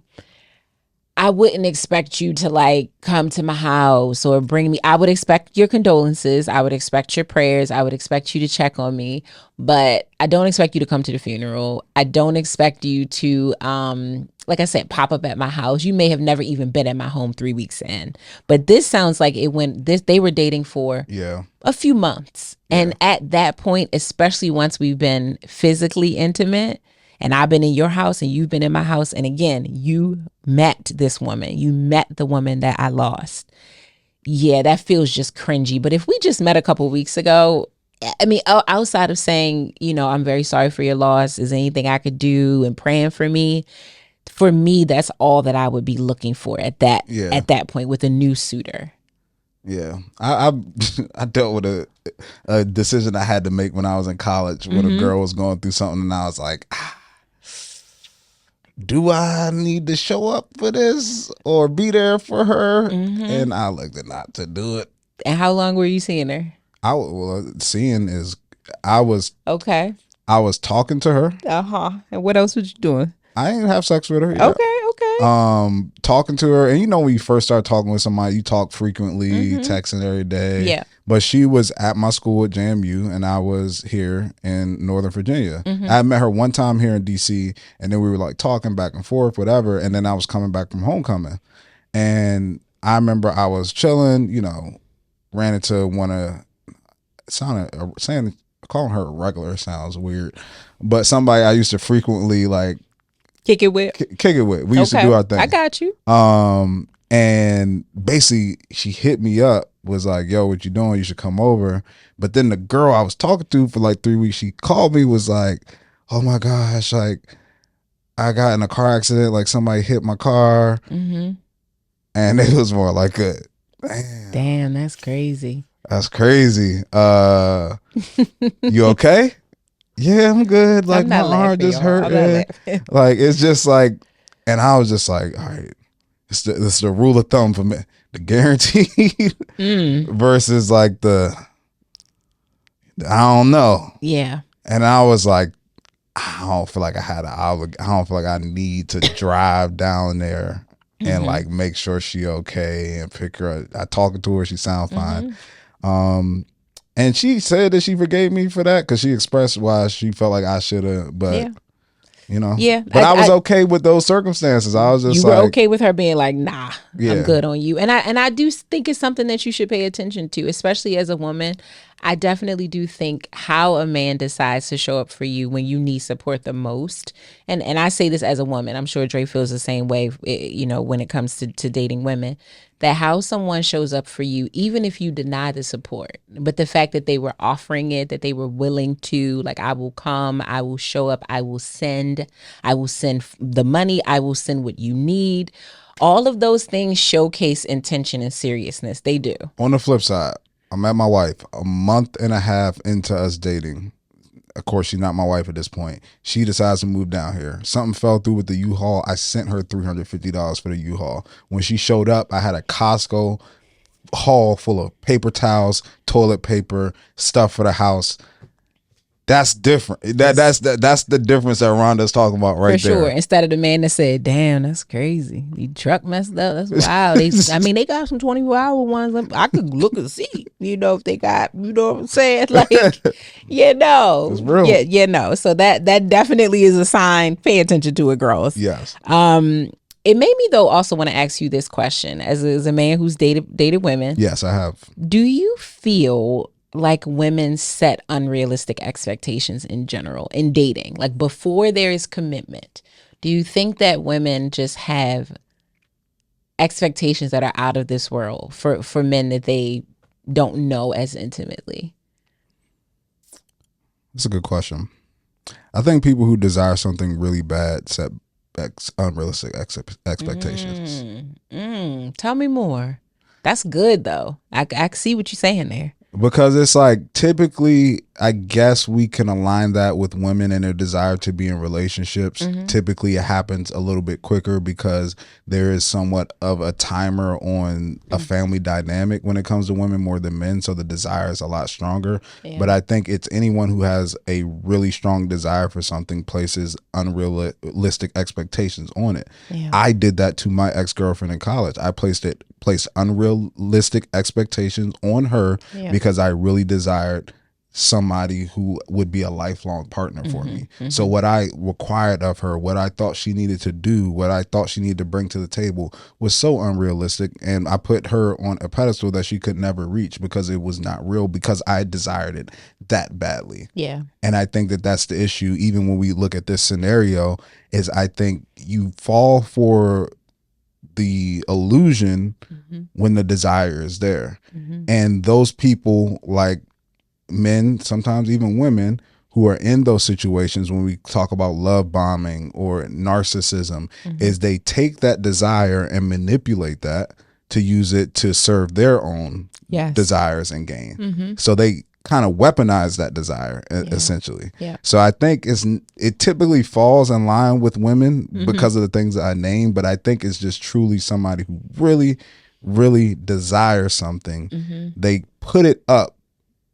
B: I wouldn't expect you to like come to my house or bring me. I would expect your condolences. I would expect your prayers. I would expect you to check on me, but I don't expect you to come to the funeral. I don't expect you to, like I said, pop up at my house. You may have never even been at my home 3 weeks in, but this sounds like they were dating for a few months. And at that point, especially once we've been physically intimate, and I've been in your house and you've been in my house, and again, you met this woman. You met the woman that I lost. Yeah, that feels just cringy. But if we just met a couple weeks ago, I mean, outside of saying, I'm very sorry for your loss, is there anything I could do, and praying for me, that's all that I would be looking for at that point with a new suitor.
A: Yeah, I dealt with a decision I had to make when I was in college, when a girl was going through something, and I was like, do I need to show up for this or be there for her? And I elected not to do it.
B: And how long were you seeing her?
A: I was talking to her.
B: And what else was you doing?
A: I didn't have sex with her yet.
B: Okay.
A: Talking to her, and when you first start talking with somebody, you talk frequently, texting every day.
B: Yeah.
A: But she was at my school at JMU, and I was here in Northern Virginia. I met her one time here in DC, and then we were like talking back and forth, whatever. And then I was coming back from homecoming, and I remember I was chilling, ran into calling her a regular sounds weird, but somebody I used to frequently like
B: kick it with.
A: We used to do our thing.
B: I got you.
A: And basically she hit me up, was like, yo, what you doing? You should come over. But then the girl I was talking to for like 3 weeks, she called me, was like, oh my gosh, like I got in a car accident, like somebody hit my car. And it was more like a
B: damn, that's crazy.
A: That's crazy. You okay? Yeah, I'm good. Like my arm just hurt. Like it's just like, and I was just like, all right, it's the rule of thumb for me. The guaranteed versus like I don't know. Yeah. And I was like, I don't feel like I don't feel like I need to drive down there and like make sure she okay and pick her up. I talking to her, she sound fine. And she said that she forgave me for that, because she expressed why she felt like I should have, but but I was okay with those circumstances. I was just
B: you were okay with her being like, nah, I'm good on you. And I do think it's something that you should pay attention to, especially as a woman. I definitely do think how a man decides to show up for you when you need support the most. And I say this as a woman. I'm sure Dre feels the same way, when it comes to dating women, that how someone shows up for you, even if you deny the support, but the fact that they were offering it, that they were willing to, like, I will come, I will show up, I will send the money, I will send what you need. All of those things showcase intention and seriousness. They do.
A: On the flip side, I met my wife a month and a half into us dating. Of course, she's not my wife at this point. She decides to move down here. Something fell through with the U-Haul. I sent her $350 for the U-Haul. When she showed up, I had a Costco haul full of paper towels, toilet paper, stuff for the house. That's different. That's the difference that Rhonda's talking about right there.
B: For sure. Instead of the man that said, damn, that's crazy. The truck messed up. That's wild. They got some 24-hour ones. I could look and see, if they got, you know what I'm saying? Like,
A: It's real.
B: No. So that definitely is a sign. Pay attention to it, girls.
A: Yes.
B: It made me, though, also want to ask you this question. As a man who's dated women.
A: Yes, I have.
B: Do you feel like women set unrealistic expectations in general in dating, like before there is commitment? Do you think that women just have expectations that are out of this world for men that they don't know as intimately?
A: That's a good question. I think people who desire something really bad set unrealistic expectations.
B: Tell me more. That's good, though. I see what you're saying there.
A: Because it's like, typically, I guess we can align that with women and their desire to be in relationships. Typically, it happens a little bit quicker because there is somewhat of a timer on a family dynamic when it comes to women more than men. So the desire is a lot stronger. Yeah. But I think it's anyone who has a really strong desire for something places unrealistic expectations on it. Yeah. I did that to my ex-girlfriend in college. I placed unrealistic expectations on her because I really desired somebody who would be a lifelong partner for me. So what I required of her, what I thought she needed to do, what I thought she needed to bring to the table was so unrealistic, and I put her on a pedestal that she could never reach because it was not real, because I desired it that badly. Yeah. And I think that that's the issue. Even when we look at this scenario, is I think you fall for the illusion when the desire is there. And those people, like men, sometimes even women, who are in those situations when we talk about love bombing or narcissism, is they take that desire and manipulate that to use it to serve their own desires and gain. So they kind of weaponize that desire essentially. So I think it typically falls in line with women because of the things that I named, but I think it's just truly somebody who really, really desires something. They put it up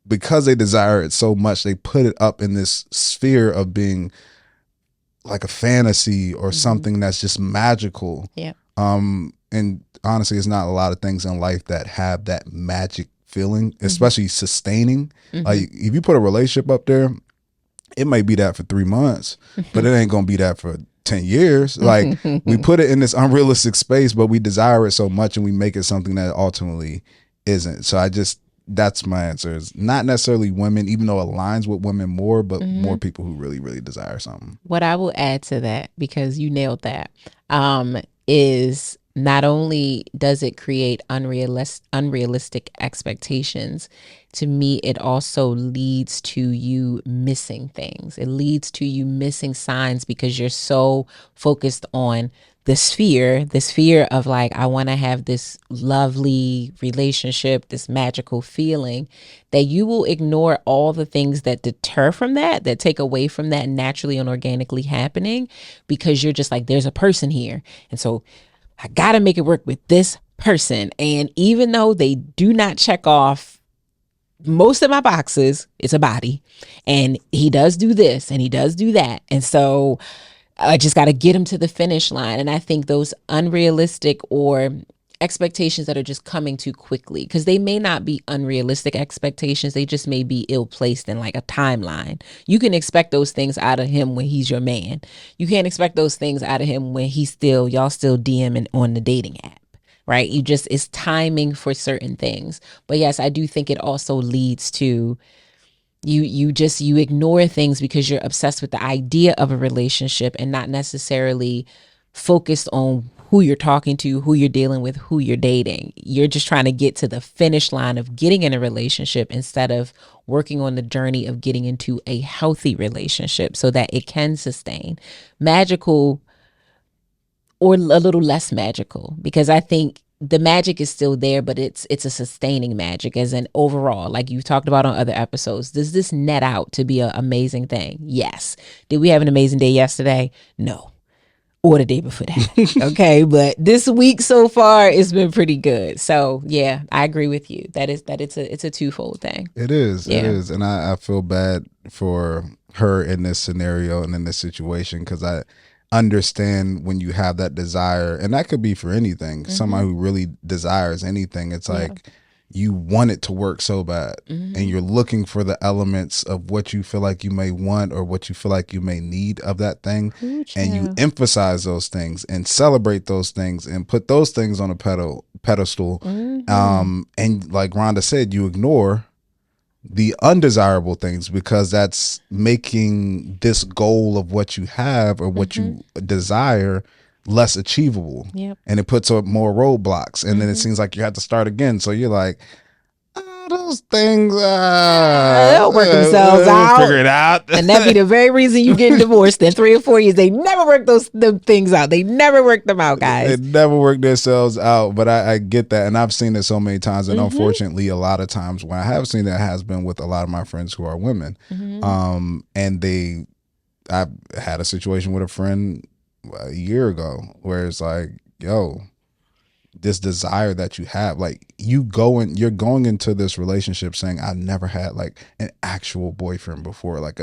A: because they desire it so much. They put it up in this sphere of being like a fantasy or something that's just magical. And honestly, it's not a lot of things in life that have that magic feeling, especially sustaining. Like if you put a relationship up there, it might be that for 3 months, but it ain't gonna be that for 10 years. Like we put it in this unrealistic space, but we desire it so much and we make it something that ultimately isn't. So that's my answer. Is not necessarily women, even though it aligns with women more, but more people who really, really desire something.
B: What I will add to that, because you nailed that, is not only does it create unrealistic expectations, to me, it also leads to you missing things. It leads to you missing signs because you're so focused on this fear of like, I want to have this lovely relationship, this magical feeling, that you will ignore all the things that deter from that take away from that naturally and organically happening, because you're just like, there's a person here. And so I got to make it work with this person. And even though they do not check off most of my boxes, it's a body. And he does do this and he does do that. And so I just got to get him to the finish line. And I think those unrealistic or expectations that are just coming too quickly, because they may not be unrealistic expectations, they just may be ill-placed in like a timeline. You can expect those things out of him when he's your man. You can't expect those things out of him when y'all still DMing on the dating app. right? It's timing for certain things. But yes, I do think it also leads to you ignore things because you're obsessed with the idea of a relationship and not necessarily focused on who you're talking to, who you're dealing with, who you're dating. You're just trying to get to the finish line of getting in a relationship instead of working on the journey of getting into a healthy relationship so that it can sustain. Magical or a little less magical, because I think the magic is still there, but it's a sustaining magic, as in overall, like you've talked about on other episodes. Does this net out to be an amazing thing? Yes. Did we have an amazing day yesterday? No. Or the day before that. Okay. But this week so far, it's been pretty good. So yeah, I agree with you. It's a twofold thing.
A: It is. Yeah. It is. And I feel bad for her in this scenario and in this situation, because I understand when you have that desire, and that could be for anything. Somebody who really desires anything, it's like you want it to work so bad, and you're looking for the elements of what you feel like you may want or what you feel like you may need of that thing. And you emphasize those things and celebrate those things and put those things on a pedestal. And like Rhonda said, you ignore the undesirable things because that's making this goal of what you have or what you desire less achievable. And it puts up more roadblocks, and then it seems like you have to start again. So you're like, those things
B: they'll work themselves out.
A: Figure it out.
B: And that be the very reason you get divorced in 3 or 4 years. They never work them things out. They never work them out, guys.
A: They never work themselves out. But I get that. And I've seen it so many times. And unfortunately, a lot of times when I have seen that has been with a lot of my friends who are women. And I've had a situation with a friend a year ago where it's like, yo, this desire that you have, like you're going into this relationship saying, I never had like an actual boyfriend before,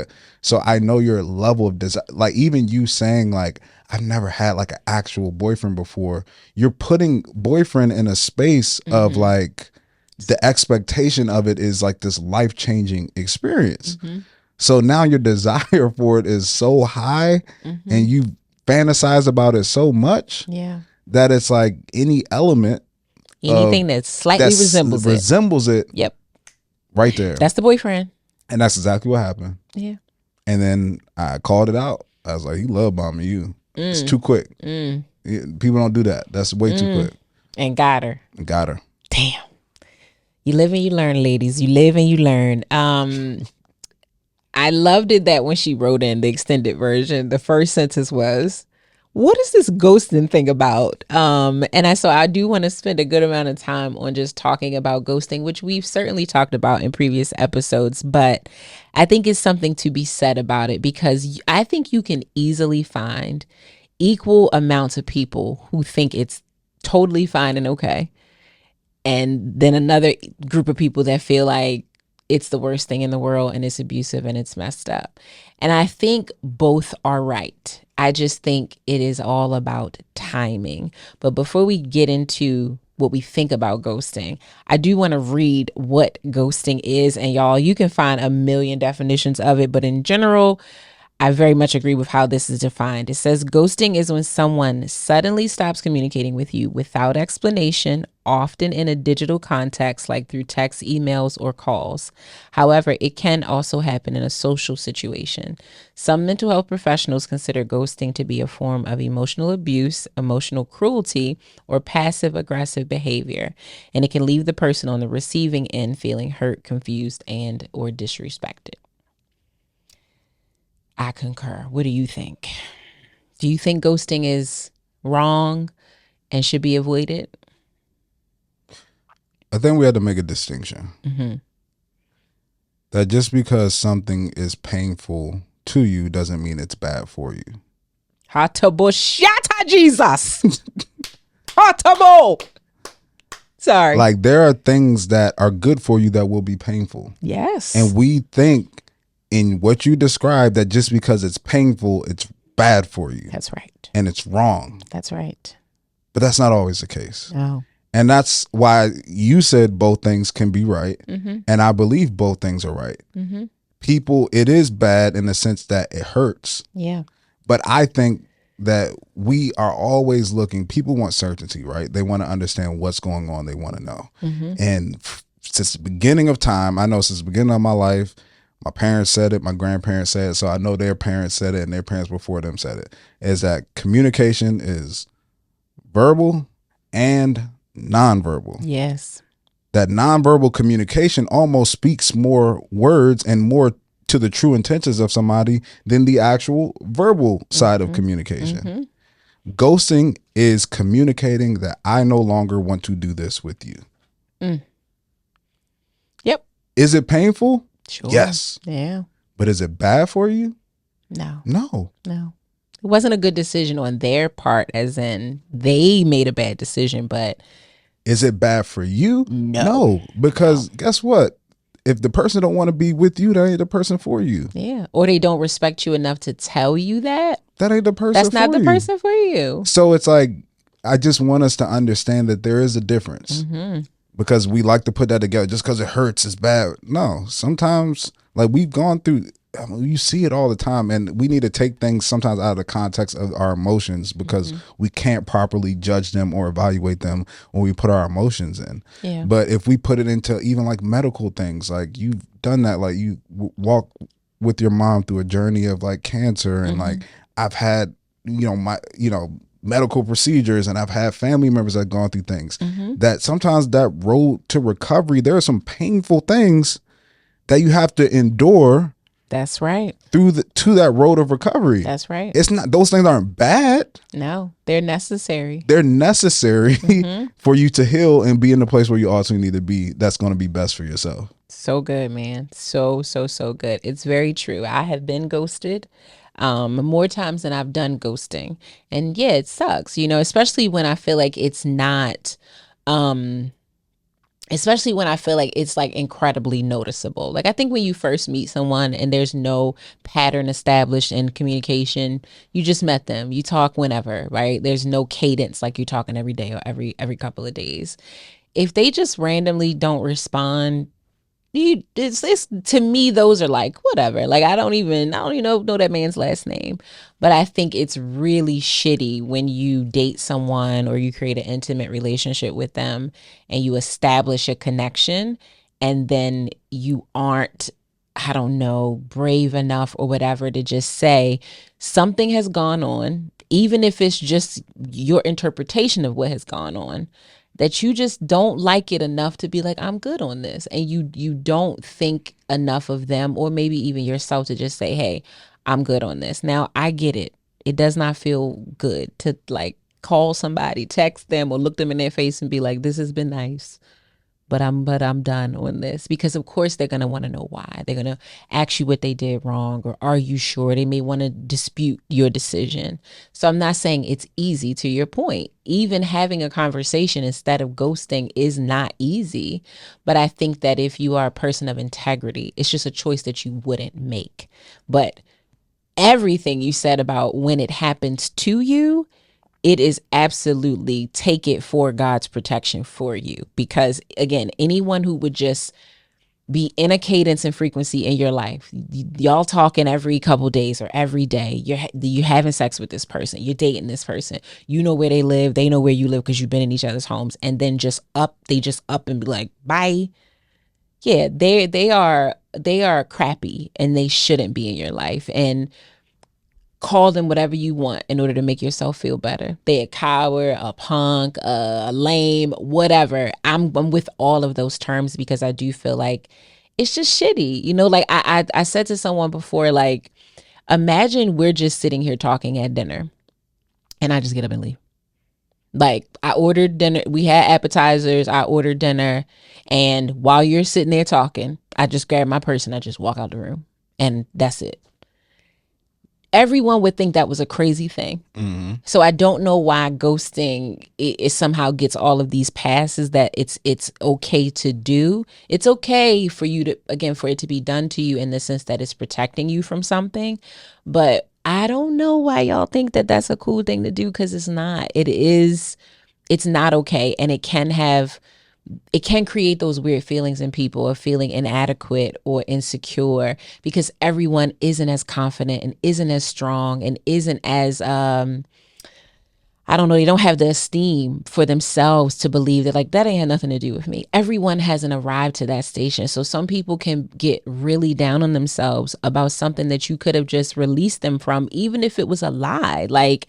A: so I know your level of desire. Like even you saying like, I've never had like an actual boyfriend before, you're putting boyfriend in a space of like the expectation of it is like this life-changing experience. So now your desire for it is so high, and you fantasize about it so much that it's like any element,
B: anything that slightly resembles it. Yep.
A: Right there.
B: That's the boyfriend.
A: And that's exactly what happened.
B: Yeah.
A: And then I called it out. I was like, he love bombing you. It's too quick. People don't do that. That's way too quick.
B: And got her.
A: Damn.
B: You live and you learn, ladies. You live and you learn. I loved it that when she wrote in the extended version, the first sentence was, what is this ghosting thing about? So I do want to spend a good amount of time on just talking about ghosting, which we've certainly talked about in previous episodes, but I think it's something to be said about it, because I think you can easily find equal amounts of people who think it's totally fine and okay, and then another group of people that feel like it's the worst thing in the world and it's abusive and it's messed up. And I think both are right. I just think it is all about timing. But before we get into what we think about ghosting, I do want to read what ghosting is. And y'all, you can find a million definitions of it, but in general, I very much agree with how this is defined. It says ghosting is when someone suddenly stops communicating with you without explanation, often in a digital context like through text, emails, or calls. However, it can also happen in a social situation. Some mental health professionals consider ghosting to be a form of emotional abuse, emotional cruelty, or passive-aggressive behavior, and it can leave the person on the receiving end feeling hurt, confused, and or disrespected. I concur. What do you think? Do you think ghosting is wrong and should be avoided?
A: I think we had to make a distinction. That just because something is painful to you doesn't mean it's bad for you.
B: Hataboshata Jesus. Hatabo. Sorry.
A: Like there are things that are good for you that will be painful.
B: Yes.
A: And we think in what you described that just because it's painful, it's bad for you.
B: That's right.
A: And it's wrong.
B: That's right.
A: But that's not always the case.
B: No.
A: And that's why you said both things can be right. And I believe both things are right. People, it is bad in the sense that it hurts.
B: Yeah.
A: But I think that we are always looking. People want certainty, right? They want to understand what's going on. They want to know. And since the beginning of time, I know since the beginning of my life, my parents said it, my grandparents said it, so I know their parents said it and their parents before them said it, is that communication is verbal and nonverbal.
B: Yes.
A: That nonverbal communication almost speaks more words and more to the true intentions of somebody than the actual verbal side of communication. Ghosting is communicating that I no longer want to do this with you.
B: Yep.
A: Is it painful?
B: Sure.
A: Yes.
B: Yeah.
A: But is it bad for you?
B: No.
A: No.
B: It wasn't a good decision on their part, as in they made a bad decision, but
A: is it bad for you? No. Because guess what? If the person don't want to be with you, that ain't the person for you.
B: Yeah. Or they don't respect you enough to tell you that.
A: That ain't the person
B: That's
A: for
B: not the
A: you.
B: person for you.
A: So it's like, I just want us to understand that there is a difference. Because we like to put that together. Just because it hurts is bad. No. Sometimes, like, we've gone through, I mean, you see it all the time, and we need to take things sometimes out of the context of our emotions because we can't properly judge them or evaluate them when we put our emotions in.
B: Yeah.
A: But if we put it into even like medical things, like you've done that, like you walk with your mom through a journey of like cancer, and like I've had, medical procedures, and I've had family members that have gone through things that sometimes that road to recovery, there are some painful things that you have to endure.
B: That's right.
A: To that road of recovery.
B: That's right.
A: It's not, those things aren't bad.
B: No, they're necessary.
A: They're necessary for you to heal and be in the place where you ultimately need to be. That's going to be best for yourself.
B: So good, man. So good. It's very true. I have been ghosted more times than I've done ghosting. And yeah, it sucks, especially when I feel like it's not, especially when I feel like it's like incredibly noticeable. Like I think when you first meet someone and there's no pattern established in communication, you just met them, you talk whenever, right? There's no cadence like you're talking every day or every couple of days. If they just randomly don't respond, it's to me, those are like whatever. Like I don't even know that man's last name. But I think it's really shitty when you date someone or you create an intimate relationship with them and you establish a connection and then you aren't, I don't know, brave enough or whatever to just say something has gone on, even if it's just your interpretation of what has gone on, that you just don't like it enough to be like, I'm good on this. And you don't think enough of them or maybe even yourself to just say, hey, I'm good on this. Now, I get it. It does not feel good to like call somebody, text them or look them in their face and be like, this has been nice, but I'm done on this. Because of course they're going to want to know why. They're going to ask you what they did wrong, or are you sure? They may want to dispute your decision. So I'm not saying it's easy, to your point. Even having a conversation instead of ghosting is not easy. But I think that if you are a person of integrity, it's just a choice that you wouldn't make. But everything you said about when it happens to you, it is absolutely take it for God's protection for you. Because again, anyone who would just be in a cadence and frequency in your life, y'all talking every couple days or every day, you're having sex with this person, you're dating this person, you know where they live, they know where you live because you've been in each other's homes, and then they just up and be like, bye. Yeah, they are crappy and they shouldn't be in your life. And call them whatever you want in order to make yourself feel better. They a coward, a punk, a lame, whatever. I'm with all of those terms because I do feel like it's just shitty. Like I said to someone before, like, imagine we're just sitting here talking at dinner and I just get up and leave. Like I ordered dinner, we had appetizers, I ordered dinner, and while you're sitting there talking, I just grab my purse and I just walk out the room, and that's it. Everyone would think that was a crazy thing. So I don't know why ghosting it somehow gets all of these passes that it's okay to do. It's okay for you to, again, for it to be done to you in the sense that it's protecting you from something. But I don't know why y'all think that that's a cool thing to do, because it's not. It's not okay, and it can have it can create those weird feelings in people of feeling inadequate or insecure because everyone isn't as confident and isn't as strong and isn't as I don't know, they don't have the esteem for themselves to believe that like that ain't had nothing to do with me. Everyone hasn't arrived to that station. So some people can get really down on themselves about something that you could have just released them from, even if it was a lie. Like,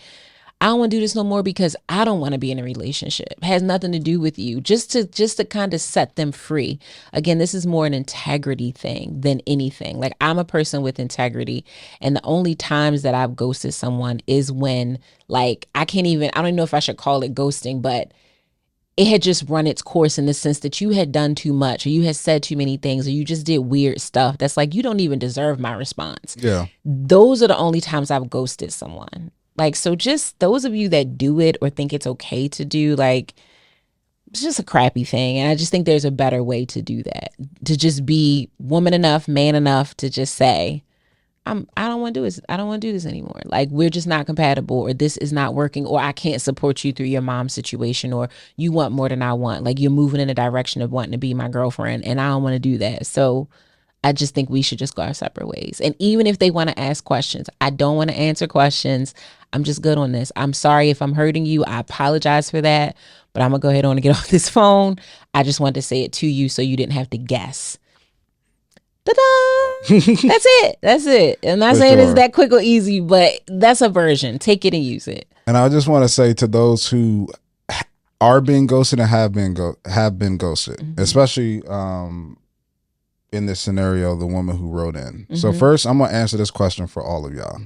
B: I don't want to do this no more because I don't want to be in a relationship. It has nothing to do with you. Just to kind of set them free. Again, this is more an integrity thing than anything. Like, I'm a person with integrity, and the only times that I've ghosted someone is when, like, I don't even know if I should call it ghosting, but it had just run its course in the sense that you had done too much, or you had said too many things, or you just did weird stuff that's like, you don't even deserve my response.
A: Yeah.
B: Those are the only times I've ghosted someone. Like, so just those of you that do it or think it's okay to do, like, it's just a crappy thing. And I just think there's a better way to do that. To just be woman enough, man enough to just say, I don't want to do this. I don't want to do this anymore. Like, we're just not compatible, or this is not working, or I can't support you through your mom's situation, or you want more than I want. Like, you're moving in the direction of wanting to be my girlfriend, and I don't want to do that. So I just think we should just go our separate ways. And even if they want to ask questions, I don't want to answer questions. I'm just good on this. I'm sorry if I'm hurting you. I apologize for that. But I'm going to go ahead on and get off this phone. I just wanted to say it to you so you didn't have to guess. Ta-da! That's it. I'm not saying it's that quick or easy, but that's a version. Take it and use it.
A: And I just want to say to those who are being ghosted and have been ghosted, mm-hmm. especially in this scenario, the woman who wrote in. Mm-hmm. So first, I'm going to answer this question for all of y'all.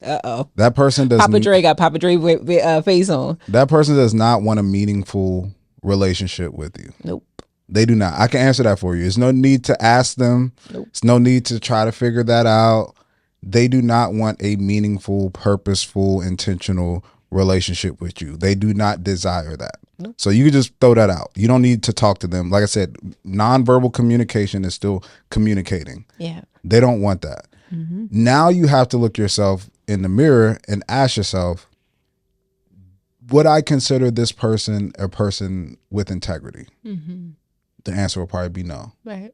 B: Uh-oh.
A: That person does
B: Papa Dre got Papa Dre with face on.
A: That person does not want a meaningful relationship with you.
B: Nope.
A: They do not. I can answer that for you. There's no need to ask them. Nope. There's no need to try to figure that out. They do not want a meaningful, purposeful, intentional relationship with you. They do not desire that. Nope. So you can just throw that out. You don't need to talk to them. Like I said, nonverbal communication is still communicating.
B: Yeah.
A: They don't want that. Mm-hmm. Now you have to look yourself in the mirror and ask yourself, would I consider this person a person with integrity? Mm-hmm. The answer will probably be no.
B: Right.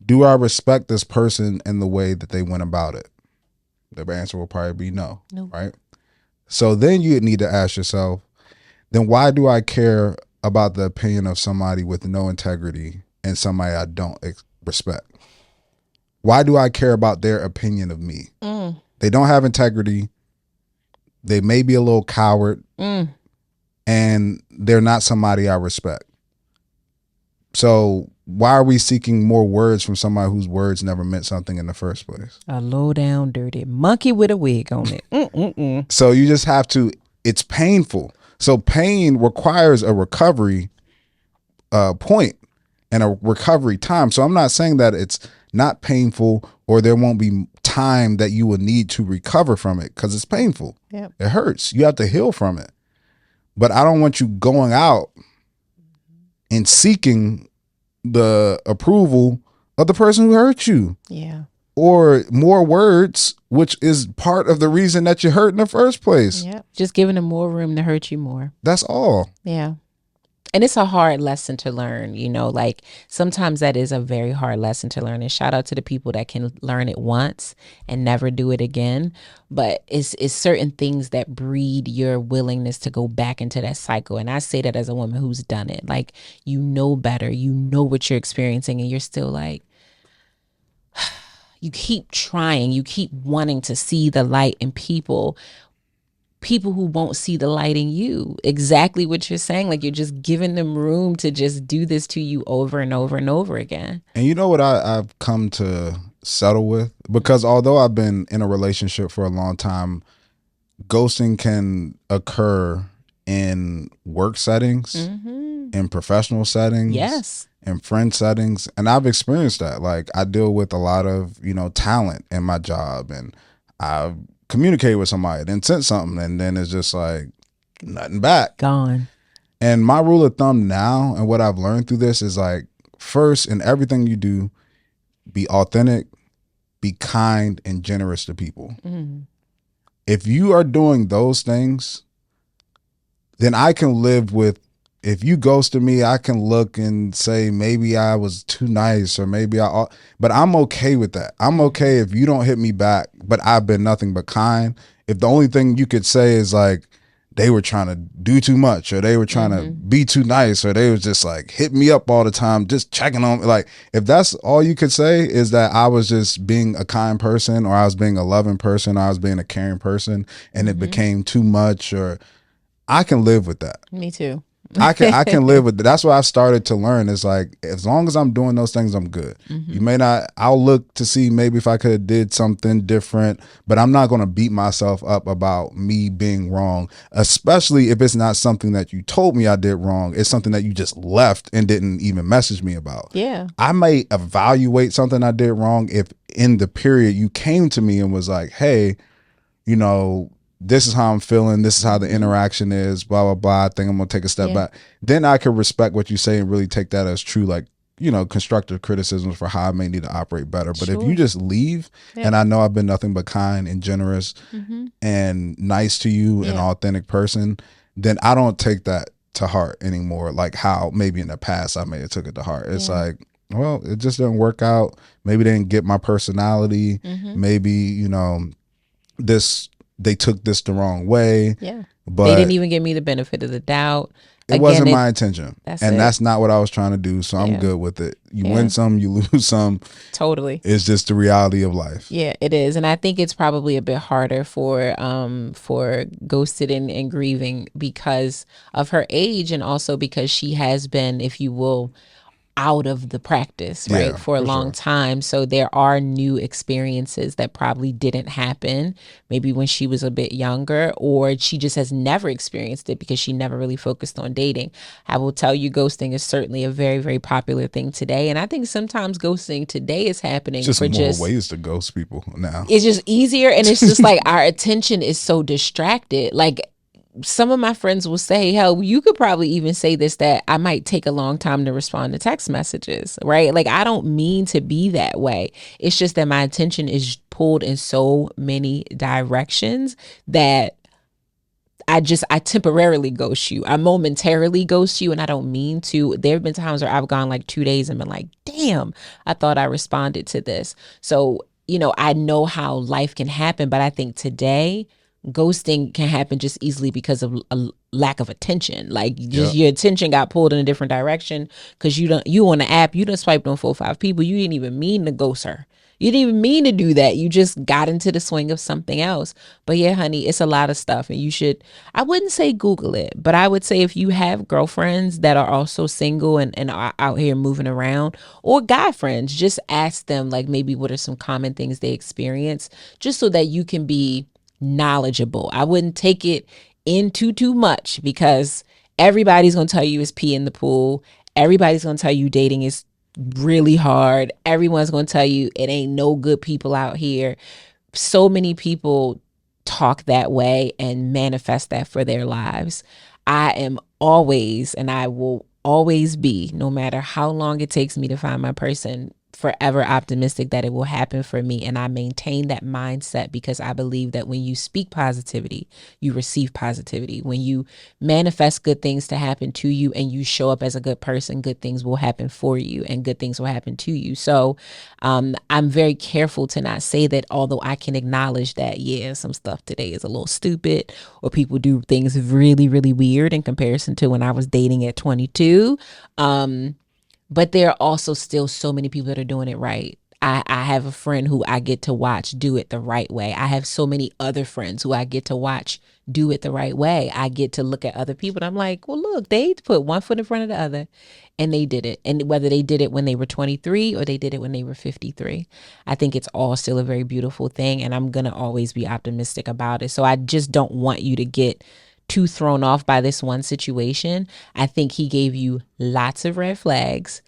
A: Do I respect this person in the way that they went about it? The answer will probably be no. Nope. Right? So then you need to ask yourself, then why do I care about the opinion of somebody with no integrity and somebody I don't respect? Why do I care about their opinion of me? Mm. They don't have integrity. They may be a little coward. Mm. And they're not somebody I respect. So why are we seeking more words from somebody whose words never meant something in the first place?
B: A low down, dirty monkey with a wig on it.
A: So you just have to, it's painful. So pain requires a recovery point and a recovery time. So I'm not saying that it's not painful or there won't be time that you will need to recover from it, because it's painful.
B: Yep.
A: It hurts. You have to heal from it. But I don't want you going out and seeking the approval of the person who hurt you.
B: Yeah.
A: Or more words, which is part of the reason that you hurt in the first place.
B: Yeah. Just giving them more room to hurt you more.
A: That's all.
B: Yeah. And it's a hard lesson to learn, you know, like sometimes that is a very hard lesson to learn. And shout out to the people that can learn it once and never do it again. But it's certain things that breed your willingness to go back into that cycle. And I say that as a woman who's done it. Like, you know better, you know what you're experiencing, and you're still like, you keep trying, you keep wanting to see the light in people who won't see the light in you. Exactly what you're saying. Like, you're just giving them room to just do this to you over and over and over again.
A: And you know what I've come to settle with? Because although I've been in a relationship for a long time, ghosting can occur in work settings, mm-hmm. in professional settings,
B: yes,
A: in friend settings. And I've experienced that. Like, I deal with a lot of, talent in my job, and I've communicate with somebody, then sent something, and then it's just like nothing back.
B: Gone.
A: And my rule of thumb now, and what I've learned through this, is like, first, in everything you do, be authentic, be kind, and generous to people. Mm. If you are doing those things, then I can live with if you ghosted me, I can look and say maybe I was too nice, or maybe but I'm okay with that. I'm okay if you don't hit me back, but I've been nothing but kind. If the only thing you could say is like they were trying to do too much, or they were trying to be too nice, or they was just like hit me up all the time, just checking on me. Like, if that's all you could say is that I was just being a kind person, or I was being a loving person, or I was being a caring person, and it became too much, or I can live with that.
B: Me too.
A: I can live with it. That's what I started to learn. Is like, as long as I'm doing those things, I'm good. You may not. I'll look to see maybe if I could have did something different, but I'm not going to beat myself up about me being wrong. Especially if it's not something that you told me I did wrong. It's something that you just left and didn't even message me about.
B: Yeah.
A: I may evaluate something I did wrong if in the period you came to me and was like, hey, you know, this is how I'm feeling. This is how the interaction is, blah, blah, blah. I think I'm going to take a step back. Then I could respect what you say and really take that as true, like, you know, constructive criticisms for how I may need to operate better. But if you just leave, and I know I've been nothing but kind and generous and nice to you, an authentic person, then I don't take that to heart anymore. Like how maybe in the past I may have took it to heart. It's like, well, it just didn't work out. Maybe they didn't get my personality. Maybe, you know, they took this the wrong way.
B: Yeah.
A: But
B: they didn't even give me the benefit of the doubt.
A: It wasn't my intention. That's not what I was trying to do. So I'm good with it. You win some, you lose some.
B: Totally.
A: It's just the reality of life.
B: Yeah, it is. And I think it's probably a bit harder for Ghosted and Grieving because of her age, and also because she has been, if you will, out of the practice, right, for a long time. So there are new experiences that probably didn't happen maybe when she was a bit younger, or she just has never experienced it because she never really focused on dating. I will tell you, ghosting is certainly a very, very popular thing today. And I think sometimes ghosting today is happening
A: just
B: for
A: more ways to ghost people now.
B: It's just easier, and it's just like our attention is so distracted. Like, some of my friends will say, hell, you could probably even say this, that I might take a long time to respond to text messages, right? Like, I don't mean to be that way. It's just that my attention is pulled in so many directions that I temporarily ghost you. I momentarily ghost you, and I don't mean to. There have been times where I've gone like 2 days and been like, damn, I thought I responded to this. So, you know, I know how life can happen, but I think today, ghosting can happen just easily because of a lack of attention. Like, just your attention got pulled in a different direction because you on the app, you done swiped on 4 or 5 people. You didn't even mean to ghost her. You didn't even mean to do that. You just got into the swing of something else. But yeah, honey, it's a lot of stuff, and you should, I wouldn't say Google it, but I would say if you have girlfriends that are also single and are out here moving around, or guy friends, just ask them, like, maybe what are some common things they experience, just so that you can be knowledgeable. I wouldn't take it into too much, because everybody's gonna tell you it's pee in the pool. Everybody's gonna tell you dating is really hard. Everyone's gonna tell you it ain't no good people out here. So many people talk that way and manifest that for their lives. I am always, and I will always be, no matter how long it takes me to find my person, forever optimistic that it will happen for me. And I maintain that mindset because I believe that when you speak positivity, you receive positivity. When you manifest good things to happen to you and you show up as a good person, good things will happen for you and good things will happen to you. So I'm very careful to not say that, although I can acknowledge that, yeah, some stuff today is a little stupid, or people do things really, really weird in comparison to when I was dating at 22. But there are also still so many people that are doing it right. I have a friend who I get to watch do it the right way. I have so many other friends who I get to watch do it the right way. I get to look at other people and I'm like, well, look, they put one foot in front of the other and they did it. And whether they did it when they were 23 or they did it when they were 53, I think it's all still a very beautiful thing. And I'm going to always be optimistic about it. So I just don't want you to get too thrown off by this one situation. I think he gave you lots of red flags,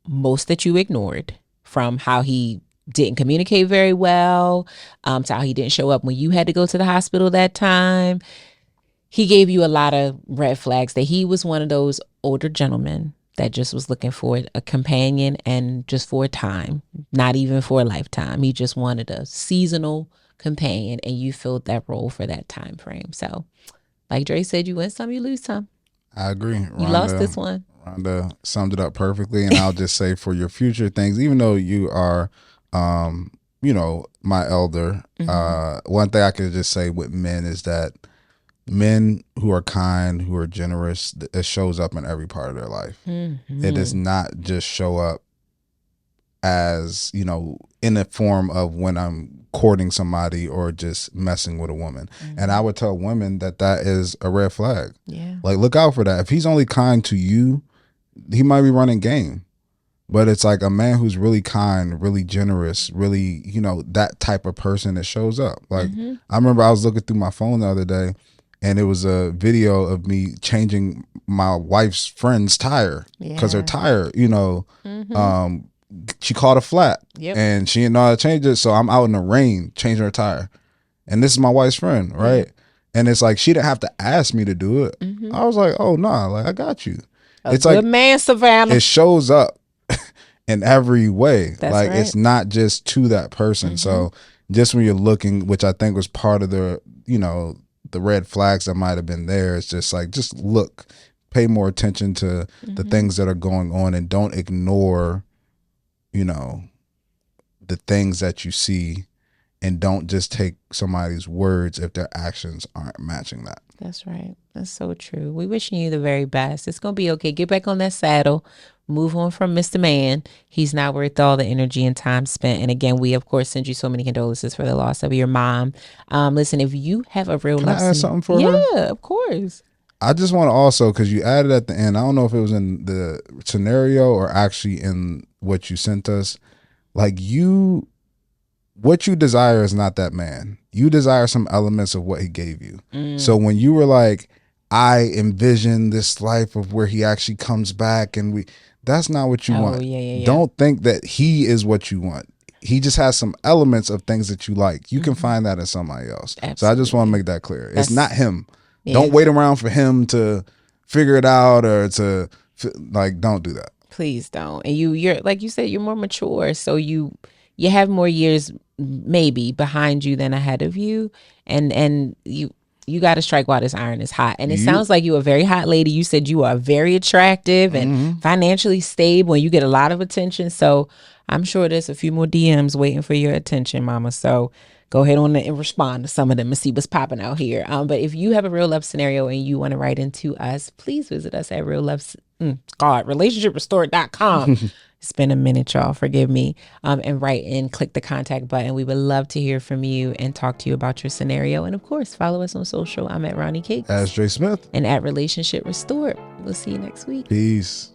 B: most that you ignored, from how he didn't communicate very well, to how he didn't show up when you had to go to the hospital that time. He gave you a lot of red flags that he was one of those older gentlemen that just was looking for a companion, and just for a time, not even for a lifetime. He just wanted a seasonal companion, and you filled that role for that time frame. So like Dre said, you win some, you lose some.
A: I agree.
B: You lost this one.
A: Rhonda summed it up perfectly, and I'll just say for your future things, even though you are, my elder, one thing I could just say with men is that men who are kind, who are generous, it shows up in every part of their life. It does not just show up as, in the form of when I'm courting somebody or just messing with a woman. And I would tell women that is a red flag.
B: Yeah.
A: Like, look out for that. If he's only kind to you, he might be running game. But it's like a man who's really kind, really generous, really, that type of person that shows up. Like, I remember I was looking through my phone the other day, and it was a video of me changing my wife's friend's tire because her tire, she caught a flat and she didn't know how to change it. So I'm out in the rain changing her tire. And this is my wife's friend, right? And it's like she didn't have to ask me to do it. I was like, oh, nah, like I got you.
B: It's good like, man, Savannah.
A: It shows up in every way. That's like right. It's not just to that person. So just when you're looking, which I think was part of the, the red flags that might have been there, it's just like, just look, pay more attention to the things that are going on, and don't ignore, the things that you see, and don't just take somebody's words if their actions aren't matching that.
B: That's right. That's so true. We wishing you the very best. It's going to be okay. Get back on that saddle. Move on from Mr. Man. He's not worth all the energy and time spent. And again, we, of course, send you so many condolences for the loss of your mom. Listen, if you have a real
A: Can
B: love...
A: I add something for her?
B: Yeah, of course.
A: I just want to also, because you added at the end, I don't know if it was in the scenario or actually in what you sent us, like what you desire is not that man. You desire some elements of what he gave you. So when you were like, I envision this life of where he actually comes back, and that's not what you want.
B: Yeah.
A: Don't think that he is what you want. He just has some elements of things that you like. You can find that in somebody else. Absolutely. So I just want to make that clear. It's not him. Yeah. Don't wait around for him to figure it out, or to don't do that. Please
B: don't. And you're like you said, you're more mature, so you have more years maybe behind you than ahead of you, and you got to strike while this iron is hot. And it sounds like you're a very hot lady. You said you are very attractive and financially stable, and you get a lot of attention. So I'm sure there's a few more DMs waiting for your attention, mama. So go ahead on and respond to some of them and see what's popping out here. But if you have a real love scenario and you want to write into us, please visit us at relationshiprestored.com. It's been a minute, y'all. Forgive me. And write in, click the contact button. We would love to hear from you and talk to you about your scenario. And of course, follow us on social. I'm at Ronnie Cakes.
A: As Dre Smith.
B: And at Relationship Restored. We'll see you next week.
A: Peace.